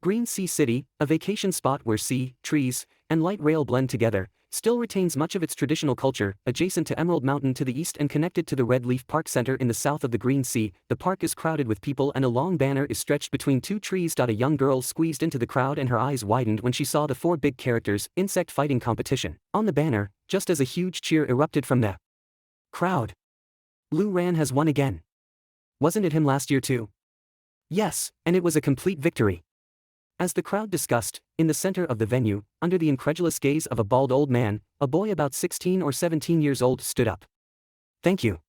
Green Sea City, a vacation spot where sea, trees, and light rail blend together, still retains much of its traditional culture. Adjacent to Emerald Mountain to the east and connected to the Red Leaf Park Center in the south of the Green Sea, the park is crowded with people and a long banner is stretched between two trees. A young girl squeezed into the crowd and her eyes widened when she saw the four big characters, insect fighting competition, on the banner, just as a huge cheer erupted from the crowd. Lu Ran has won again. Wasn't it him last year too? Yes, and it was a complete victory. As the crowd discussed, in the center of the venue, under the incredulous gaze of a bald old man, a boy about 16 or 17 years old stood up. "Thank you,"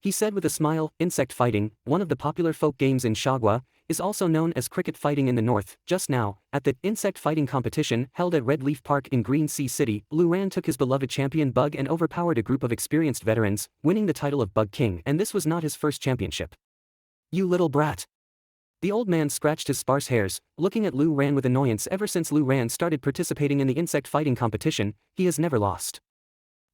he said with a smile. Insect fighting, one of the popular folk games in Shagwa, is also known as cricket fighting in the north. Just now, at the insect fighting competition held at Red Leaf Park in Green Sea City, Lu Ran took his beloved champion Bug and overpowered a group of experienced veterans, winning the title of Bug King, and this was not his first championship. "You little brat." The old man scratched his sparse hairs, looking at Lu Ran with annoyance. Ever since Lu Ran started participating in the insect fighting competition, he has never lost.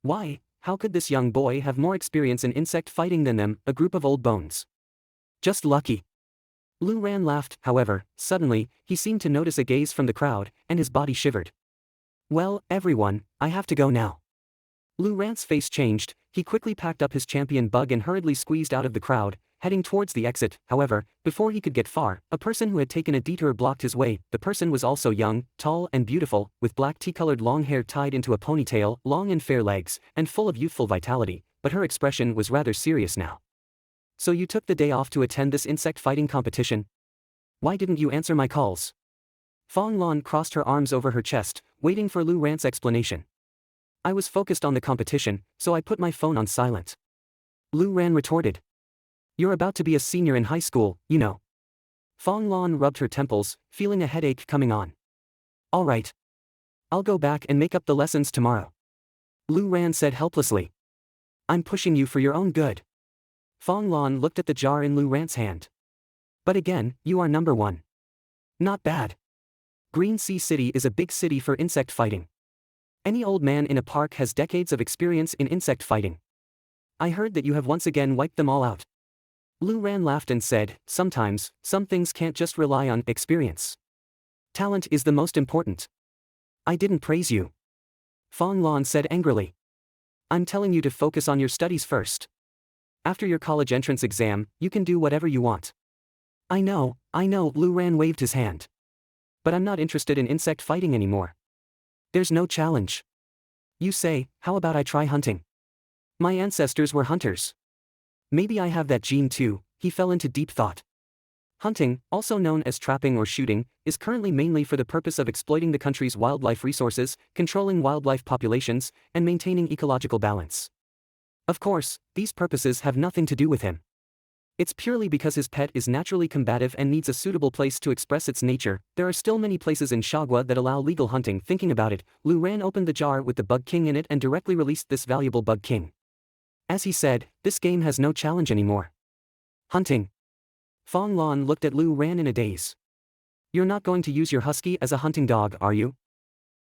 Why, how could this young boy have more experience in insect fighting than them, a group of old bones? Just lucky. Lu Ran laughed. However, suddenly, he seemed to notice a gaze from the crowd, and his body shivered. "Well, everyone, I have to go now." Lu Ran's face changed. He quickly packed up his champion Bug and hurriedly squeezed out of the crowd, heading towards the exit. However, before he could get far, a person who had taken a detour blocked his way. The person was also young, tall and beautiful, with black tea-colored long hair tied into a ponytail, long and fair legs, and full of youthful vitality, but her expression was rather serious now. "So you took the day off to attend this insect fighting competition? Why didn't you answer my calls?" Fong Lan crossed her arms over her chest, waiting for Lu Ran's explanation. "I was focused on the competition, so I put my phone on silent." Lu Ran retorted. "You're about to be a senior in high school, you know." Fong Lan rubbed her temples, feeling a headache coming on. "All right. I'll go back and make up the lessons tomorrow," Lu Ran said helplessly. "I'm pushing you for your own good." Fong Lan looked at the jar in Lu Ran's hand. "But again, you are number one. Not bad. Green Sea City is a big city for insect fighting. Any old man in a park has decades of experience in insect fighting. I heard that you have once again wiped them all out." Lu Ran laughed and said, "Sometimes, some things can't just rely on experience. Talent is the most important." "I didn't praise you," Fong Lan said angrily. "I'm telling you to focus on your studies first. After your college entrance exam, you can do whatever you want." I know, Lu Ran waved his hand. "But I'm not interested in insect fighting anymore. There's no challenge. You say, how about I try hunting? My ancestors were hunters. Maybe I have that gene too." He fell into deep thought. Hunting, also known as trapping or shooting, is currently mainly for the purpose of exploiting the country's wildlife resources, controlling wildlife populations, and maintaining ecological balance. Of course, these purposes have nothing to do with him. It's purely because his pet is naturally combative and needs a suitable place to express its nature. There are still many places in Shagwa that allow legal hunting. Thinking about it, Lu Ran opened the jar with the Bug King in it and directly released this valuable Bug King. As he said, this game has no challenge anymore. Hunting. Fong Lan looked at Lu Ran in a daze. "You're not going to use your husky as a hunting dog, are you?"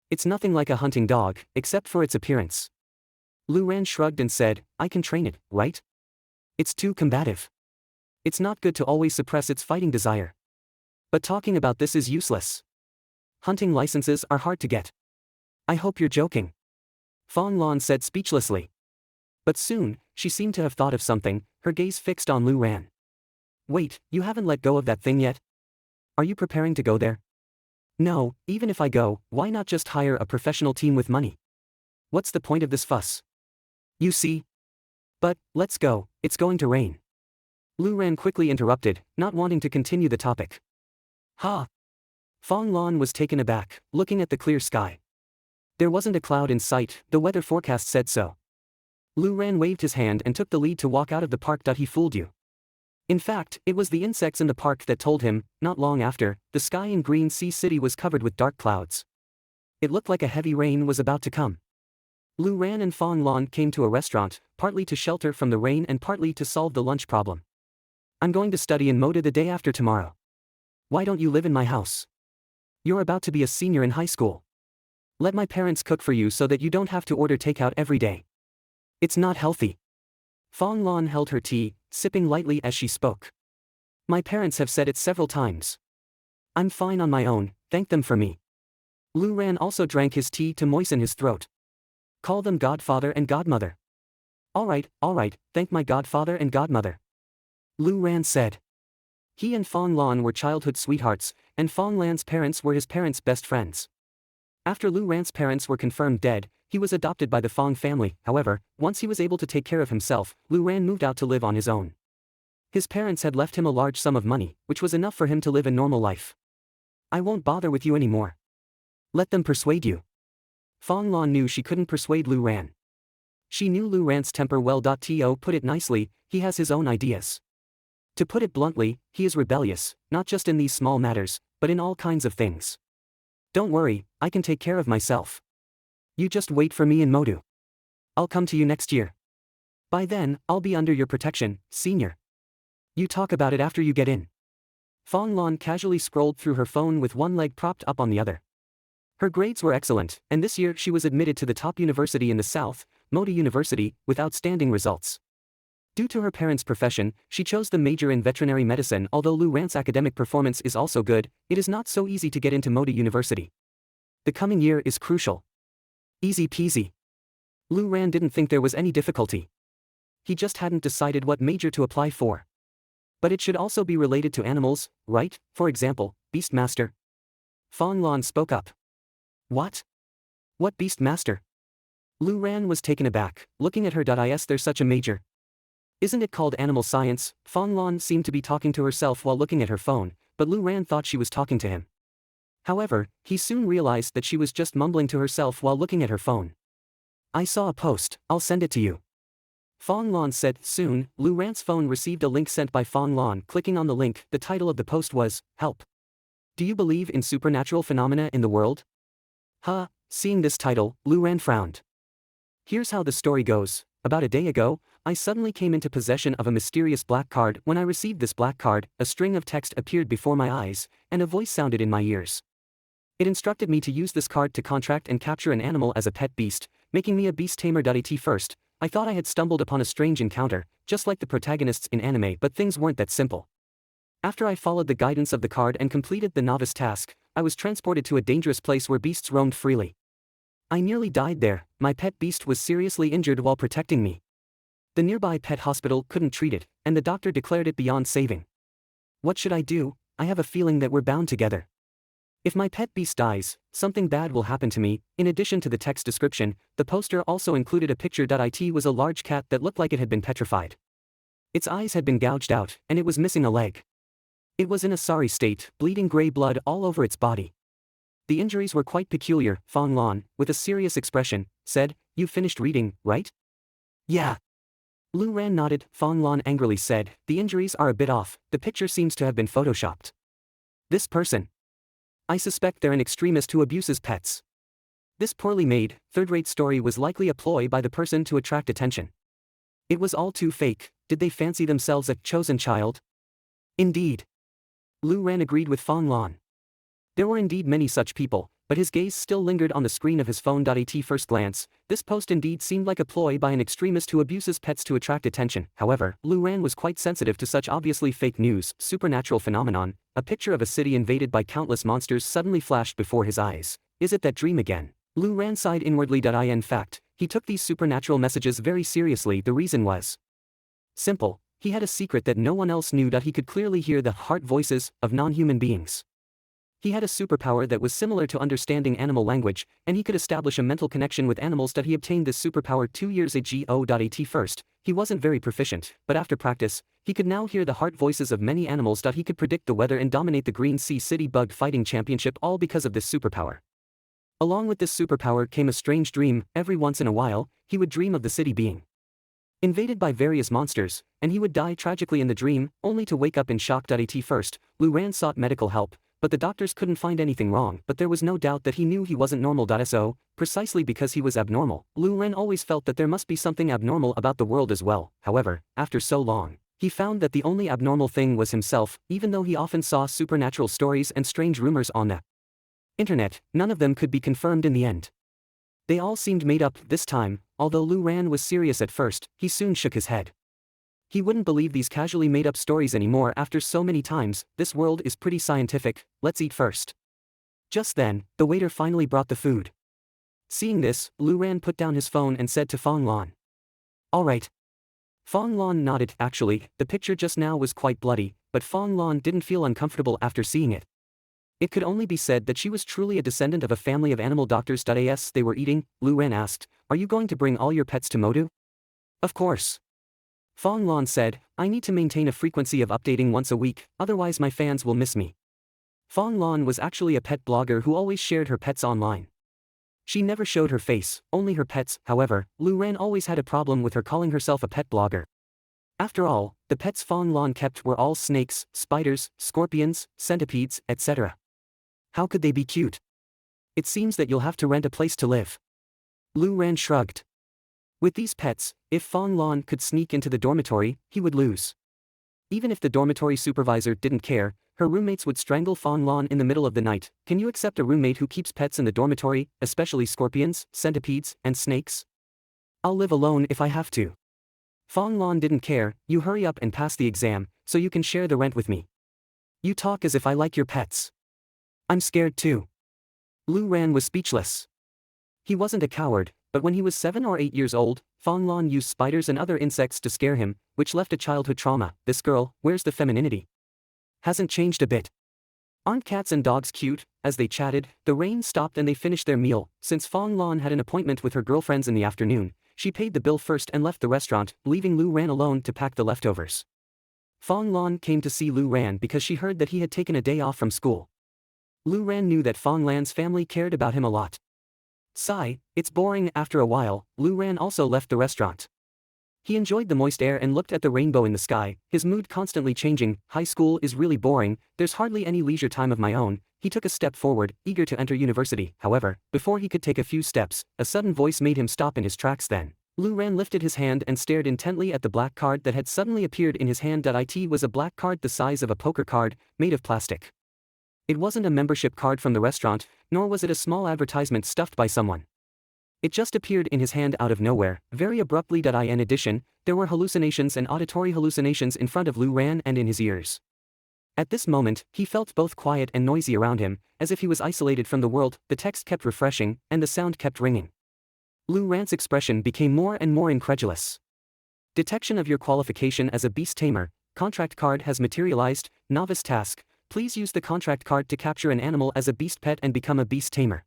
"It's nothing like a hunting dog, except for its appearance." Lu Ran shrugged and said, "I can train it, right? It's too combative. It's not good to always suppress its fighting desire. But talking about this is useless. Hunting licenses are hard to get." "I hope you're joking," Fong Lan said speechlessly. But soon, she seemed to have thought of something, her gaze fixed on Lu Ran. "Wait, you haven't let go of that thing yet? Are you preparing to go there?" "No, even if I go, why not just hire a professional team with money? What's the point of this fuss? You see? But, let's go, it's going to rain." Lu Ran quickly interrupted, not wanting to continue the topic. "Ha!" Fong Lan was taken aback, looking at the clear sky. There wasn't a cloud in sight, the weather forecast said so. Lu Ran waved his hand and took the lead to walk out of the park. "He fooled you. In fact, it was the insects in the park that told him." Not long after, the sky in Green Sea City was covered with dark clouds. It looked like a heavy rain was about to come. Lu Ran and Fong Lan came to a restaurant, partly to shelter from the rain and partly to solve the lunch problem. "I'm going to study in Moda the day after tomorrow. Why don't you live in my house? You're about to be a senior in high school. Let my parents cook for you so that you don't have to order takeout every day. It's not healthy." Fong Lan held her tea, sipping lightly as she spoke. "My parents have said it several times. I'm fine on my own, thank them for me. Lu Ran also drank his tea to moisten his throat. Call them godfather and godmother. All right, thank my godfather and godmother. Lu Ran said. He and Fong Lan were childhood sweethearts, and Fong Lan's parents were his parents' best friends. After Lu Ran's parents were confirmed dead, he was adopted by the Fong family. However, once he was able to take care of himself, Lu Ran moved out to live on his own. His parents had left him a large sum of money, which was enough for him to live a normal life. I won't bother with you anymore. Let them persuade you. Fong Lan knew she couldn't persuade Lu Ran. She knew Lu Ran's temper well. To put it nicely, he has his own ideas. To put it bluntly, he is rebellious, not just in these small matters, but in all kinds of things. Don't worry, I can take care of myself. You just wait for me in Modu. I'll come to you next year. By then, I'll be under your protection, senior. You talk about it after you get in. Fong Lan casually scrolled through her phone with one leg propped up on the other. Her grades were excellent, and this year she was admitted to the top university in the South, Modu University, with outstanding results. Due to her parents' profession, she chose the major in veterinary medicine. Although Lu Ran's academic performance is also good, it is not so easy to get into Modu University. The coming year is crucial. Easy peasy. Lu Ran didn't think there was any difficulty. He just hadn't decided what major to apply for. But it should also be related to animals, right? For example, Beastmaster. Fong Lan spoke up. What? What Beastmaster? Lu Ran was taken aback, looking at her. Is there such a major? Isn't it called animal science? Fong Lan seemed to be talking to herself while looking at her phone, but Lu Ran thought she was talking to him. However, he soon realized that she was just mumbling to herself while looking at her phone. I saw a post, I'll send it to you. Fong Lan said. Soon, Lu Ran's phone received a link sent by Fong Lan. Clicking on the link, the title of the post was, Help. Do you believe in supernatural phenomena in the world? Seeing this title, Lu Ran frowned. Here's how the story goes. About a day ago, I suddenly came into possession of a mysterious black card. When I received this black card, a string of text appeared before my eyes, and a voice sounded in my ears. It instructed me to use this card to contract and capture an animal as a pet beast, making me a beast tamer. At first, I thought I had stumbled upon a strange encounter, just like the protagonists in anime, but things weren't that simple. After I followed the guidance of the card and completed the novice task, I was transported to a dangerous place where beasts roamed freely. I nearly died there. My pet beast was seriously injured while protecting me. The nearby pet hospital couldn't treat it, and the doctor declared it beyond saving. What should I do? I have a feeling that we're bound together. If my pet beast dies, something bad will happen to me. In addition to the text description, the poster also included a picture. It was a large cat that looked like it had been petrified. Its eyes had been gouged out, and it was missing a leg. It was in a sorry state, bleeding gray blood all over its body. The injuries were quite peculiar. Fong Lan, with a serious expression, said, You finished reading, right? Yeah. Lu Ran nodded. Fong Lan angrily said, The injuries are a bit off, the picture seems to have been photoshopped. This person. I suspect they're an extremist who abuses pets. This poorly made, third-rate story was likely a ploy by the person to attract attention. It was all too fake. Did they fancy themselves a chosen child? Indeed. Lu Ran agreed with Fong Lan. There were indeed many such people, but his gaze still lingered on the screen of his phone. At first glance, this post indeed seemed like a ploy by an extremist who abuses pets to attract attention. However, Lu Ran was quite sensitive to such obviously fake news. Supernatural phenomenon. A picture of a city invaded by countless monsters suddenly flashed before his eyes. Is it that dream again? Lu Ran sighed inwardly. In fact, he took these supernatural messages very seriously. The reason was simple. He had a secret that no one else knew. He could clearly hear the heart voices of non-human beings. He had a superpower that was similar to understanding animal language, and he could establish a mental connection with animals. He obtained this superpower 2 years ago. At first, he wasn't very proficient, but after practice, he could now hear the heart voices of many animals. He could predict the weather and dominate the Green Sea City Bug Fighting Championship, all because of this superpower. Along with this superpower came a strange dream. Every once in a while, he would dream of the city being invaded by various monsters, and he would die tragically in the dream, only to wake up in shock. At first, Lu Ran sought medical help, but the doctors couldn't find anything wrong. But there was no doubt that he knew he wasn't normal. So, precisely because he was abnormal, Lu Ran always felt that there must be something abnormal about the world as well. However, after so long, he found that the only abnormal thing was himself. Even though he often saw supernatural stories and strange rumors on the internet, none of them could be confirmed in the end. They all seemed made up. This time, although Lu Ran was serious at first, he soon shook his head. He wouldn't believe these casually made-up stories anymore after so many times. This world is pretty scientific, let's eat first. Just then, the waiter finally brought the food. Seeing this, Lu Ran put down his phone and said to Fong Lan. All right. Fong Lan nodded. Actually, the picture just now was quite bloody, but Fong Lan didn't feel uncomfortable after seeing it. It could only be said that she was truly a descendant of a family of animal doctors. As they were eating, Lu Ran asked, "Are you going to bring all your pets to Modu?" Of course. Fong Lan said, "I need to maintain a frequency of updating once a week, otherwise my fans will miss me." Fong Lan was actually a pet blogger who always shared her pets online. She never showed her face, only her pets. However, Lu Ran always had a problem with her calling herself a pet blogger. After all, the pets Fong Lan kept were all snakes, spiders, scorpions, centipedes, etc. How could they be cute? It seems that you'll have to rent a place to live. Lu Ran shrugged. With these pets, if Fong Lan could sneak into the dormitory, he would lose. Even if the dormitory supervisor didn't care, her roommates would strangle Fong Lan in the middle of the night. Can you accept a roommate who keeps pets in the dormitory, especially scorpions, centipedes, and snakes? I'll live alone if I have to. Fong Lan didn't care. You hurry up and pass the exam, so you can share the rent with me. You talk as if I like your pets. I'm scared too. Lu Ran was speechless. He wasn't a coward, but when he was 7 or 8 years old, Fong Lan used spiders and other insects to scare him, which left a childhood trauma. This girl, where's the femininity? Hasn't changed a bit. Aren't cats and dogs cute? As they chatted, the rain stopped and they finished their meal. Since Fong Lan had an appointment with her girlfriends in the afternoon, she paid the bill first and left the restaurant, leaving Lu Ran alone to pack the leftovers. Fong Lan came to see Lu Ran because she heard that he had taken a day off from school. Lu Ran knew that Fong Lan's family cared about him a lot. Sigh, it's boring. After a while, Lu Ran also left the restaurant. He enjoyed the moist air and looked at the rainbow in the sky, his mood constantly changing. High school is really boring, there's hardly any leisure time of my own. He took a step forward, eager to enter university. However, before he could take a few steps, a sudden voice made him stop in his tracks. Then Lu Ran lifted his hand and stared intently at the black card that had suddenly appeared in his hand. It was a black card the size of a poker card, made of plastic. It wasn't a membership card from the restaurant, nor was it a small advertisement stuffed by someone. It just appeared in his hand out of nowhere, very abruptly. In addition, there were hallucinations and auditory hallucinations in front of Lu Ran and in his ears. At this moment, he felt both quiet and noisy around him, as if he was isolated from the world. The text kept refreshing, and the sound kept ringing. Lu Ran's expression became more and more incredulous. Detection of your qualification as a beast tamer. Contract card has materialized. Novice task. Please use the contract card to capture an animal as a beast pet and become a beast tamer.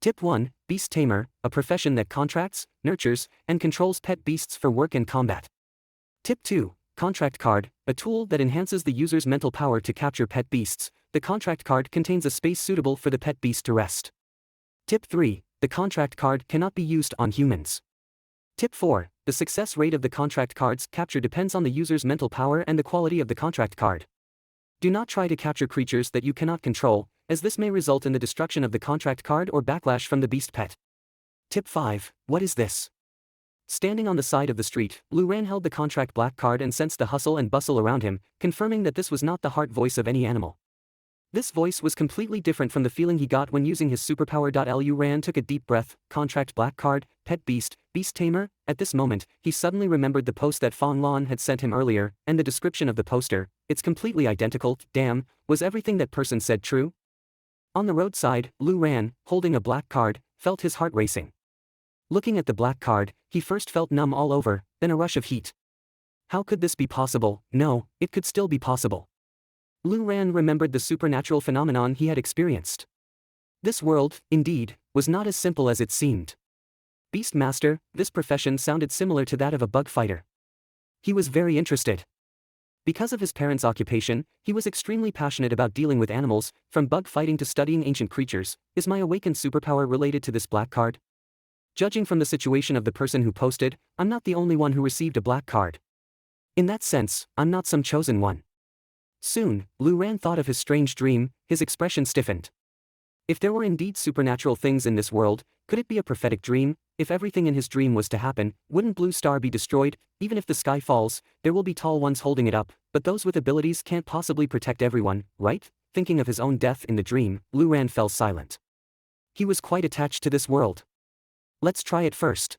Tip 1. Beast tamer, a profession that contracts, nurtures, and controls pet beasts for work and combat. Tip 2. Contract card, a tool that enhances the user's mental power to capture pet beasts. The contract card contains a space suitable for the pet beast to rest. Tip 3. The contract card cannot be used on humans. Tip 4. The success rate of the contract card's capture depends on the user's mental power and the quality of the contract card. Do not try to capture creatures that you cannot control, as this may result in the destruction of the contract card or backlash from the beast pet. Tip 5. What is this? Standing on the side of the street, Lu Ran held the contract black card and sensed the hustle and bustle around him, confirming that this was not the heart voice of any animal. This voice was completely different from the feeling he got when using his superpower. Lu Ran took a deep breath. Contract black card, pet beast, beast tamer. At this moment, he suddenly remembered the post that Fong Lan had sent him earlier, and the description of the poster. It's completely identical. Damn, was everything that person said true? On the roadside, Lu Ran, holding a black card, felt his heart racing. Looking at the black card, he first felt numb all over, then a rush of heat. How could this be possible? No, it could still be possible. Lu Ran remembered the supernatural phenomenon he had experienced. This world, indeed, was not as simple as it seemed. Beastmaster, this profession sounded similar to that of a bug fighter. He was very interested. Because of his parents' occupation, he was extremely passionate about dealing with animals, from bug fighting to studying ancient creatures. Is my awakened superpower related to this black card? Judging from the situation of the person who posted, I'm not the only one who received a black card. In that sense, I'm not some chosen one. Soon, Lu Ran thought of his strange dream, his expression stiffened. If there were indeed supernatural things in this world, could it be a prophetic dream? If everything in his dream was to happen, wouldn't Blue Star be destroyed? Even if the sky falls, there will be tall ones holding it up, but those with abilities can't possibly protect everyone, right? Thinking of his own death in the dream, Lu Ran fell silent. He was quite attached to this world. Let's try it first.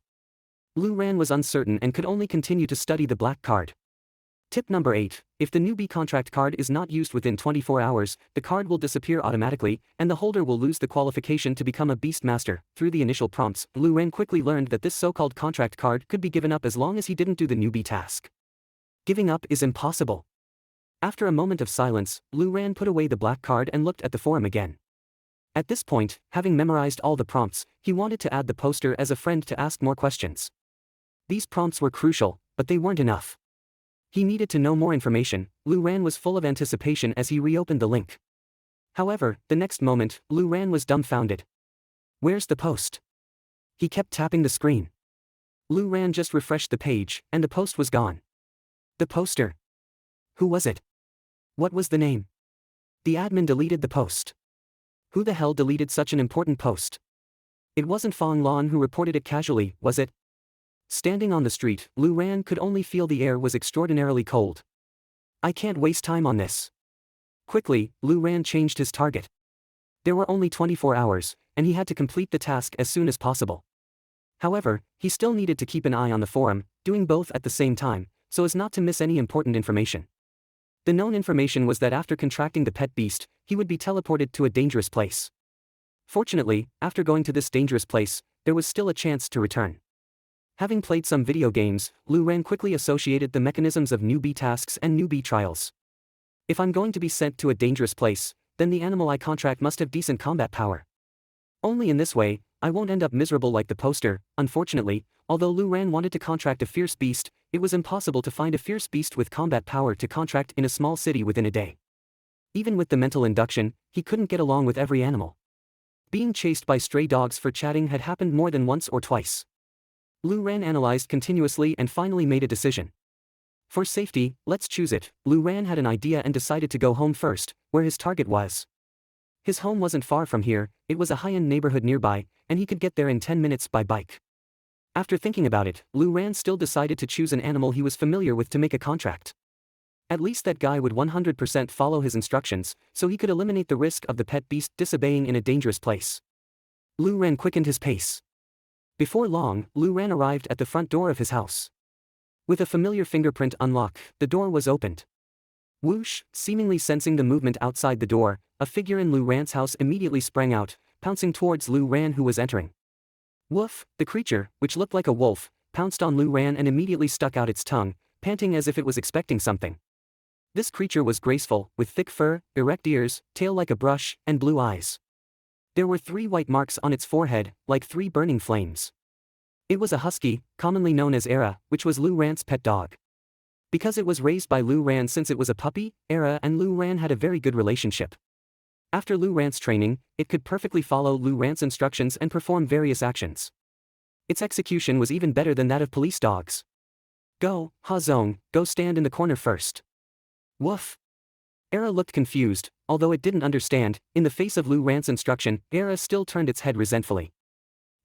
Lu Ran was uncertain and could only continue to study the black card. Tip number 8. If the newbie contract card is not used within 24 hours, the card will disappear automatically, and the holder will lose the qualification to become a beast master. Through the initial prompts, Lu Ran quickly learned that this so-called contract card could be given up as long as he didn't do the newbie task. Giving up is impossible. After a moment of silence, Lu Ran put away the black card and looked at the forum again. At this point, having memorized all the prompts, he wanted to add the poster as a friend to ask more questions. These prompts were crucial, but they weren't enough. He needed to know more information. Lu Ran was full of anticipation as he reopened the link. However, the next moment, Lu Ran was dumbfounded. Where's the post? He kept tapping the screen. Lu Ran just refreshed the page, and the post was gone. The poster. Who was it? What was the name? The admin deleted the post. Who the hell deleted such an important post? It wasn't Fong Lan who reported it casually, was it? Standing on the street, Lu Ran could only feel the air was extraordinarily cold. I can't waste time on this. Quickly, Lu Ran changed his target. There were only 24 hours, and he had to complete the task as soon as possible. However, he still needed to keep an eye on the forum, doing both at the same time, so as not to miss any important information. The known information was that after contracting the pet beast, he would be teleported to a dangerous place. Fortunately, after going to this dangerous place, there was still a chance to return. Having played some video games, Lu Ran quickly associated the mechanisms of newbie tasks and newbie trials. If I'm going to be sent to a dangerous place, then the animal I contract must have decent combat power. Only in this way, I won't end up miserable like the poster. Unfortunately, although Lu Ran wanted to contract a fierce beast, it was impossible to find a fierce beast with combat power to contract in a small city within a day. Even with the mental induction, he couldn't get along with every animal. Being chased by stray dogs for chatting had happened more than once or twice. Lu Ran analyzed continuously and finally made a decision. For safety, let's choose it. Lu Ran had an idea and decided to go home first, where his target was. His home wasn't far from here, it was a high-end neighborhood nearby, and he could get there in 10 minutes by bike. After thinking about it, Lu Ran still decided to choose an animal he was familiar with to make a contract. At least that guy would 100% follow his instructions, so he could eliminate the risk of the pet beast disobeying in a dangerous place. Lu Ran quickened his pace. Before long, Lu Ran arrived at the front door of his house. With a familiar fingerprint unlock, the door was opened. Whoosh, seemingly sensing the movement outside the door, a figure in Lu Ran's house immediately sprang out, pouncing towards Lu Ran who was entering. Woof, the creature, which looked like a wolf, pounced on Lu Ran and immediately stuck out its tongue, panting as if it was expecting something. This creature was graceful, with thick fur, erect ears, tail like a brush, and blue eyes. There were 3 white marks on its forehead, like 3 burning flames. It was a husky, commonly known as Era, which was Lu Ran's pet dog. Because it was raised by Lu Ran since it was a puppy, Era and Lu Ran had a very good relationship. After Lu Ran's training, it could perfectly follow Lu Ran's instructions and perform various actions. Its execution was even better than that of police dogs. Go, Ha Zong, go stand in the corner first. Woof. Era looked confused, although it didn't understand. In the face of Lu Ran's instruction, Era still turned its head resentfully.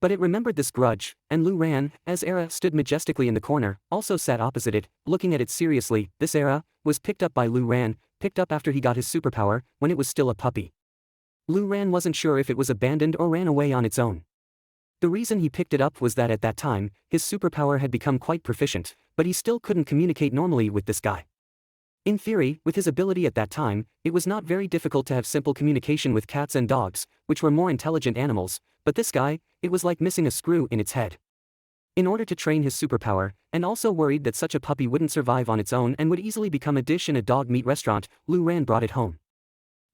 But it remembered this grudge, and Lu Ran, as Era stood majestically in the corner, also sat opposite it, looking at it seriously. This Era was picked up by Lu Ran, picked up after he got his superpower, when it was still a puppy. Lu Ran wasn't sure if it was abandoned or ran away on its own. The reason he picked it up was that at that time, his superpower had become quite proficient, but he still couldn't communicate normally with this guy. In theory, with his ability at that time, it was not very difficult to have simple communication with cats and dogs, which were more intelligent animals, but this guy, it was like missing a screw in its head. In order to train his superpower, and also worried that such a puppy wouldn't survive on its own and would easily become a dish in a dog meat restaurant, Lu Ran brought it home.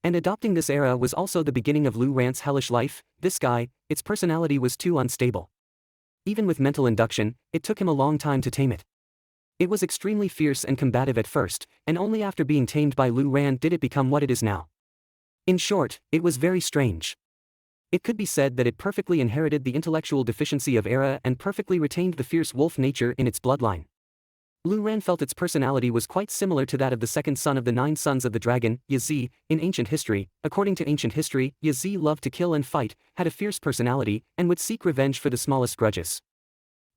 And adopting this Era was also the beginning of Lu Ran's hellish life. This guy, its personality was too unstable. Even with mental induction, it took him a long time to tame it. It was extremely fierce and combative at first, and only after being tamed by Lu Ran did it become what it is now. In short, it was very strange. It could be said that it perfectly inherited the intellectual deficiency of Era and perfectly retained the fierce wolf nature in its bloodline. Lu Ran felt its personality was quite similar to that of the second son of the 9 sons of the dragon, Yazi. In ancient history, according to ancient history, Yazi loved to kill and fight, had a fierce personality, and would seek revenge for the smallest grudges.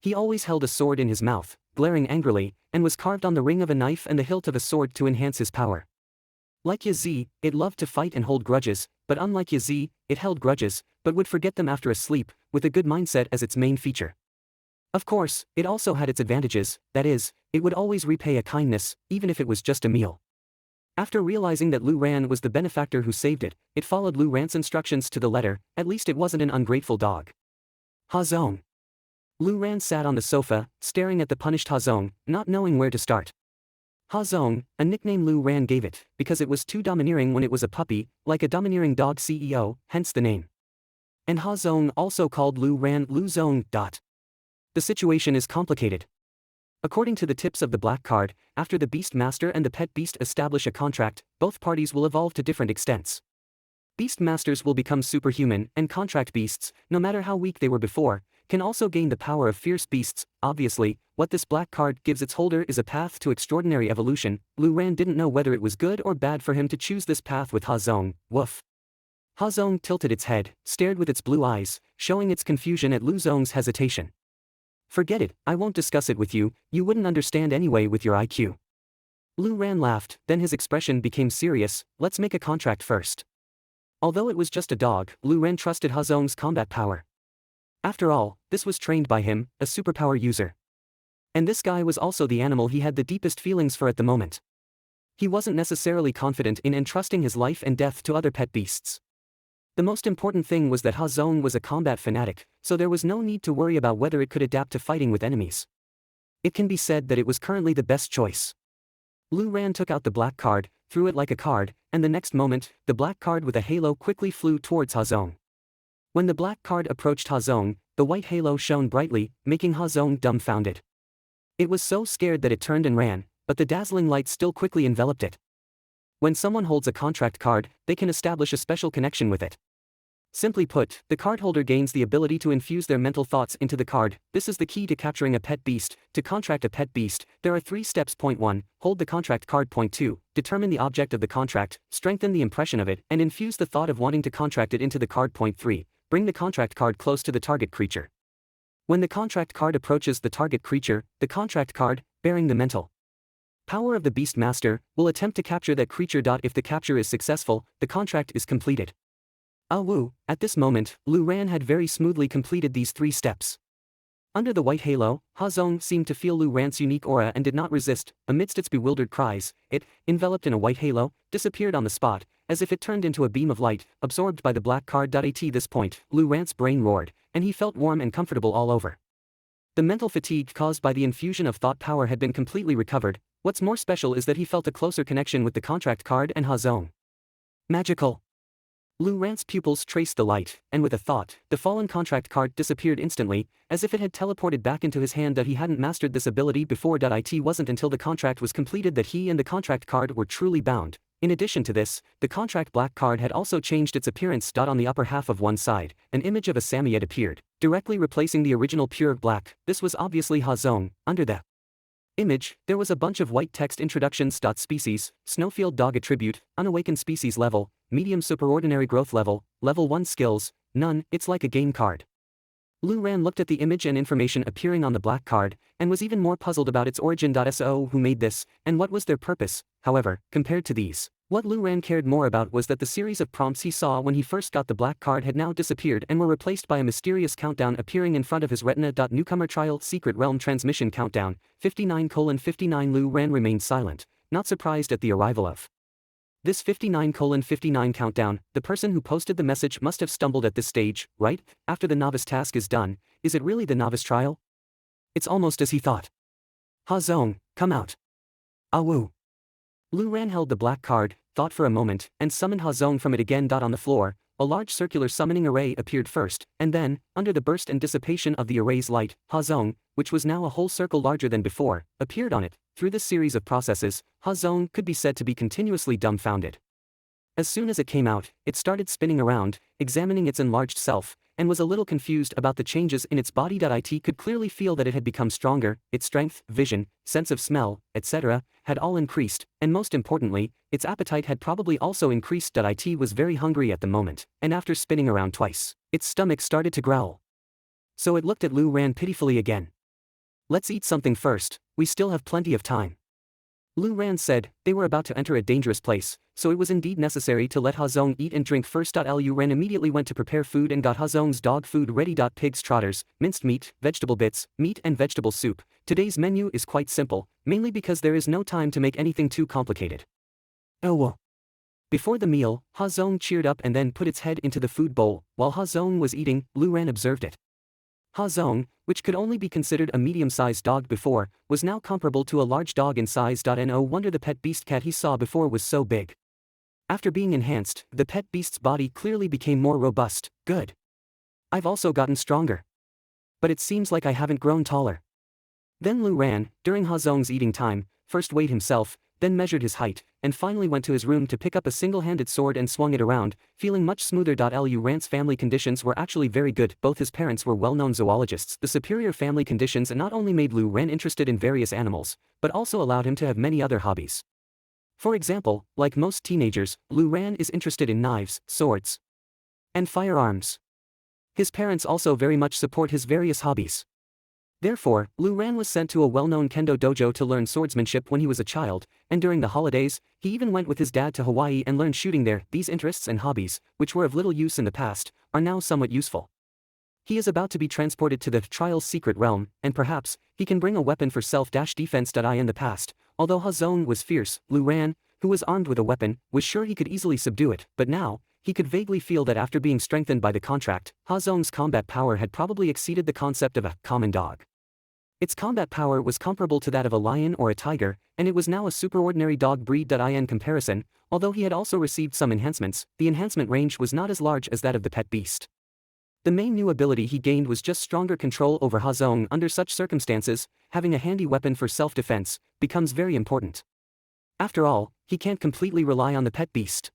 He always held a sword in his mouth, glaring angrily, and was carved on the ring of a knife and the hilt of a sword to enhance his power. Like Yazi, it loved to fight and hold grudges, but unlike Yazi, it held grudges, but would forget them after a sleep, with a good mindset as its main feature. Of course, it also had its advantages, that is, It would always repay a kindness, even if it was just a meal. After realizing that Lu Ran was the benefactor who saved it, it followed Lu Ran's instructions to the letter. At least it wasn't an ungrateful dog. Hazong. Lu Ran sat on the sofa, staring at the punished Hazong, not knowing where to start. Hazong, a nickname Lu Ran gave it, because it was too domineering when it was a puppy, like a domineering dog CEO, hence the name. And Hazong also called Lu Ran Lu Zong. The situation is complicated. According to the tips of the black card, after the beast master and the pet beast establish a contract, both parties will evolve to different extents. Beast masters will become superhuman, and contract beasts, no matter how weak they were before, can also gain the power of fierce beasts. Obviously, what this black card gives its holder is a path to extraordinary evolution. Lu Ran didn't know whether it was good or bad for him to choose this path with Hazong. Woof. Hazong tilted its head, stared with its blue eyes, showing its confusion at Lu Zong's hesitation. Forget it, I won't discuss it with you, you wouldn't understand anyway with your IQ. Lu Ran laughed, then his expression became serious. Let's make a contract first. Although it was just a dog, Lu Ran trusted Hazong's combat power. After all, this was trained by him, a superpower user. And this guy was also the animal he had the deepest feelings for at the moment. He wasn't necessarily confident in entrusting his life and death to other pet beasts. The most important thing was that Hazong was a combat fanatic, so there was no need to worry about whether it could adapt to fighting with enemies. It can be said that it was currently the best choice. Lu Ran took out the black card, threw it like a card, and the next moment, the black card with a halo quickly flew towards Hazong. When the black card approached Hazong, the white halo shone brightly, making Hazong dumbfounded. It was so scared that it turned and ran, but the dazzling light still quickly enveloped it. When someone holds a contract card, they can establish a special connection with it. Simply put, the cardholder gains the ability to infuse their mental thoughts into the card. This is the key to capturing a pet beast. To contract a pet beast, there are 3 steps. Point 1, hold the contract card. Point 2, determine the object of the contract, strengthen the impression of it, and infuse the thought of wanting to contract it into the card. Point 3, bring the contract card close to the target creature. When the contract card approaches the target creature, the contract card, bearing the mental power of the beast master, will attempt to capture that creature. If the capture is successful, the contract is completed. Woo, at this moment, Lu Ran had very smoothly completed these 3 steps. Under the white halo, Hazong seemed to feel Lu Ran's unique aura and did not resist. Amidst its bewildered cries, it, enveloped in a white halo, disappeared on the spot, as if it turned into a beam of light, absorbed by the black card. At this point, Lu Ran's brain roared, and he felt warm and comfortable all over. The mental fatigue caused by the infusion of thought power had been completely recovered. What's more special is that he felt a closer connection with the contract card and Hazong. Magical. Lu Ran's pupils traced the light, and with a thought, the fallen contract card disappeared instantly, as if it had teleported back into his hand. He hadn't mastered this ability before. It wasn't until the contract was completed that he and the contract card were truly bound. In addition to this, the contract black card had also changed its appearance. On the upper half of one side, an image of a Samoyed appeared, directly replacing the original pure black. This was obviously Hazong. Under the image, there was a bunch of white text. Introductions. Species, Snowfield dog attribute, unawakened species level, medium superordinary growth level, level 1 skills, none. It's like a game card. Lu Ran looked at the image and information appearing on the black card, and was even more puzzled about its origin. So who made this, and what was their purpose? However, compared to these, what Lu Ran cared more about was that the series of prompts he saw when he first got the black card had now disappeared and were replaced by a mysterious countdown appearing in front of his retina. Newcomer trial secret realm transmission countdown, 59:59. Lu Ran remained silent, not surprised at the arrival of this 59:59 countdown. The person who posted the message must have stumbled at this stage, right? After the novice task is done, is it really the novice trial? It's almost as he thought. Hazong, come out. Woo. Lu Ran held the black card, thought for a moment, and summoned Hazong from it again. On the floor, a large circular summoning array appeared first, and then, under the burst and dissipation of the array's light, Hazong, which was now a whole circle larger than before, appeared on it. Through this series of processes, Hazong could be said to be continuously dumbfounded. As soon as it came out, it started spinning around, examining its enlarged self, and was a little confused about the changes in its body. It could clearly feel that it had become stronger, its strength, vision, sense of smell, etc., had all increased, and most importantly, its appetite had probably also increased. It was very hungry at the moment, and after spinning around twice, its stomach started to growl. So it looked at Lu Ran pitifully again. Let's eat something first, we still have plenty of time. Lu Ran said. They were about to enter a dangerous place, so it was indeed necessary to let Hazong eat and drink first. Lu Ran immediately went to prepare food and got Hazong's dog food ready. Pig's trotters, minced meat, vegetable bits, meat and vegetable soup. Today's menu is quite simple, mainly because there is no time to make anything too complicated. Oh well. Before the meal, Ha Zong cheered up and then put its head into the food bowl. While Ha Zong was eating, Lu Ran observed it. Ha Zong, which could only be considered a medium-sized dog before, was now comparable to a large dog in size. No wonder the pet beast cat he saw before was so big. After being enhanced, the pet beast's body clearly became more robust. Good. I've also gotten stronger. But it seems like I haven't grown taller. Then Lu Ran, during Ha Zong's eating time, first weighed himself, then measured his height, and finally went to his room to pick up a single-handed sword and swung it around, feeling much smoother. Lu Ran's family conditions were actually very good. Both his parents were well-known zoologists. The superior family conditions not only made Lu Ran interested in various animals, but also allowed him to have many other hobbies. For example, like most teenagers, Lu Ran is interested in knives, swords, and firearms. His parents also very much support his various hobbies. Therefore, Lu Ran was sent to a well-known kendo dojo to learn swordsmanship when he was a child, and during the holidays, he even went with his dad to Hawaii and learned shooting there. These interests and hobbies, which were of little use in the past, are now somewhat useful. He is about to be transported to the Trial's secret realm, and perhaps, he can bring a weapon for self-defense. In the past, although Ha Zong was fierce, Lu Ran, who was armed with a weapon, was sure he could easily subdue it, but now, he could vaguely feel that after being strengthened by the contract, Ha Zong's combat power had probably exceeded the concept of a common dog. Its combat power was comparable to that of a lion or a tiger, and it was now a superordinary dog breed. In comparison, although he had also received some enhancements, the enhancement range was not as large as that of the pet beast. The main new ability he gained was just stronger control over Ha Zong. Under such circumstances, having a handy weapon for self-defense becomes very important. After all, he can't completely rely on the pet beast.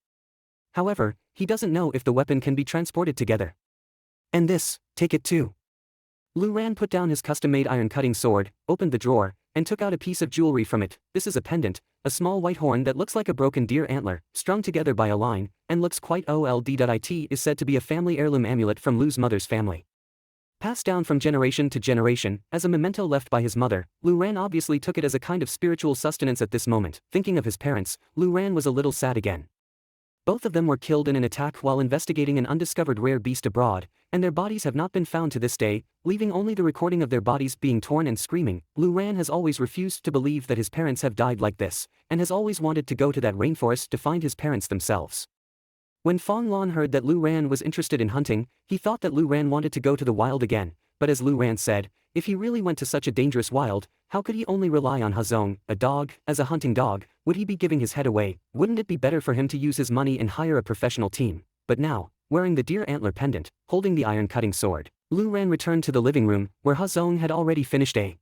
However, he doesn't know if the weapon can be transported together. And this, take it too. Lu Ran put down his custom-made iron-cutting sword, opened the drawer, and took out a piece of jewelry from it. This is a pendant, a small white horn that looks like a broken deer antler, strung together by a line, and looks quite old. It is said to be a family heirloom amulet from Lu's mother's family. Passed down from generation to generation, as a memento left by his mother, Lu Ran obviously took it as a kind of spiritual sustenance at this moment. Thinking of his parents, Lu Ran was a little sad again. Both of them were killed in an attack while investigating an undiscovered rare beast abroad, and their bodies have not been found to this day, leaving only the recording of their bodies being torn and screaming. Lu Ran has always refused to believe that his parents have died like this, and has always wanted to go to that rainforest to find his parents themselves. When Fong Lan heard that Lu Ran was interested in hunting, he thought that Lu Ran wanted to go to the wild again, but as Lu Ran said, if he really went to such a dangerous wild, how could he only rely on Ha Zong, a dog, as a hunting dog? Would he be giving his head away? Wouldn't it be better for him to use his money and hire a professional team? But now, wearing the deer antler pendant, holding the iron-cutting sword, Lu Ran returned to the living room, where Ha Zong had already finished a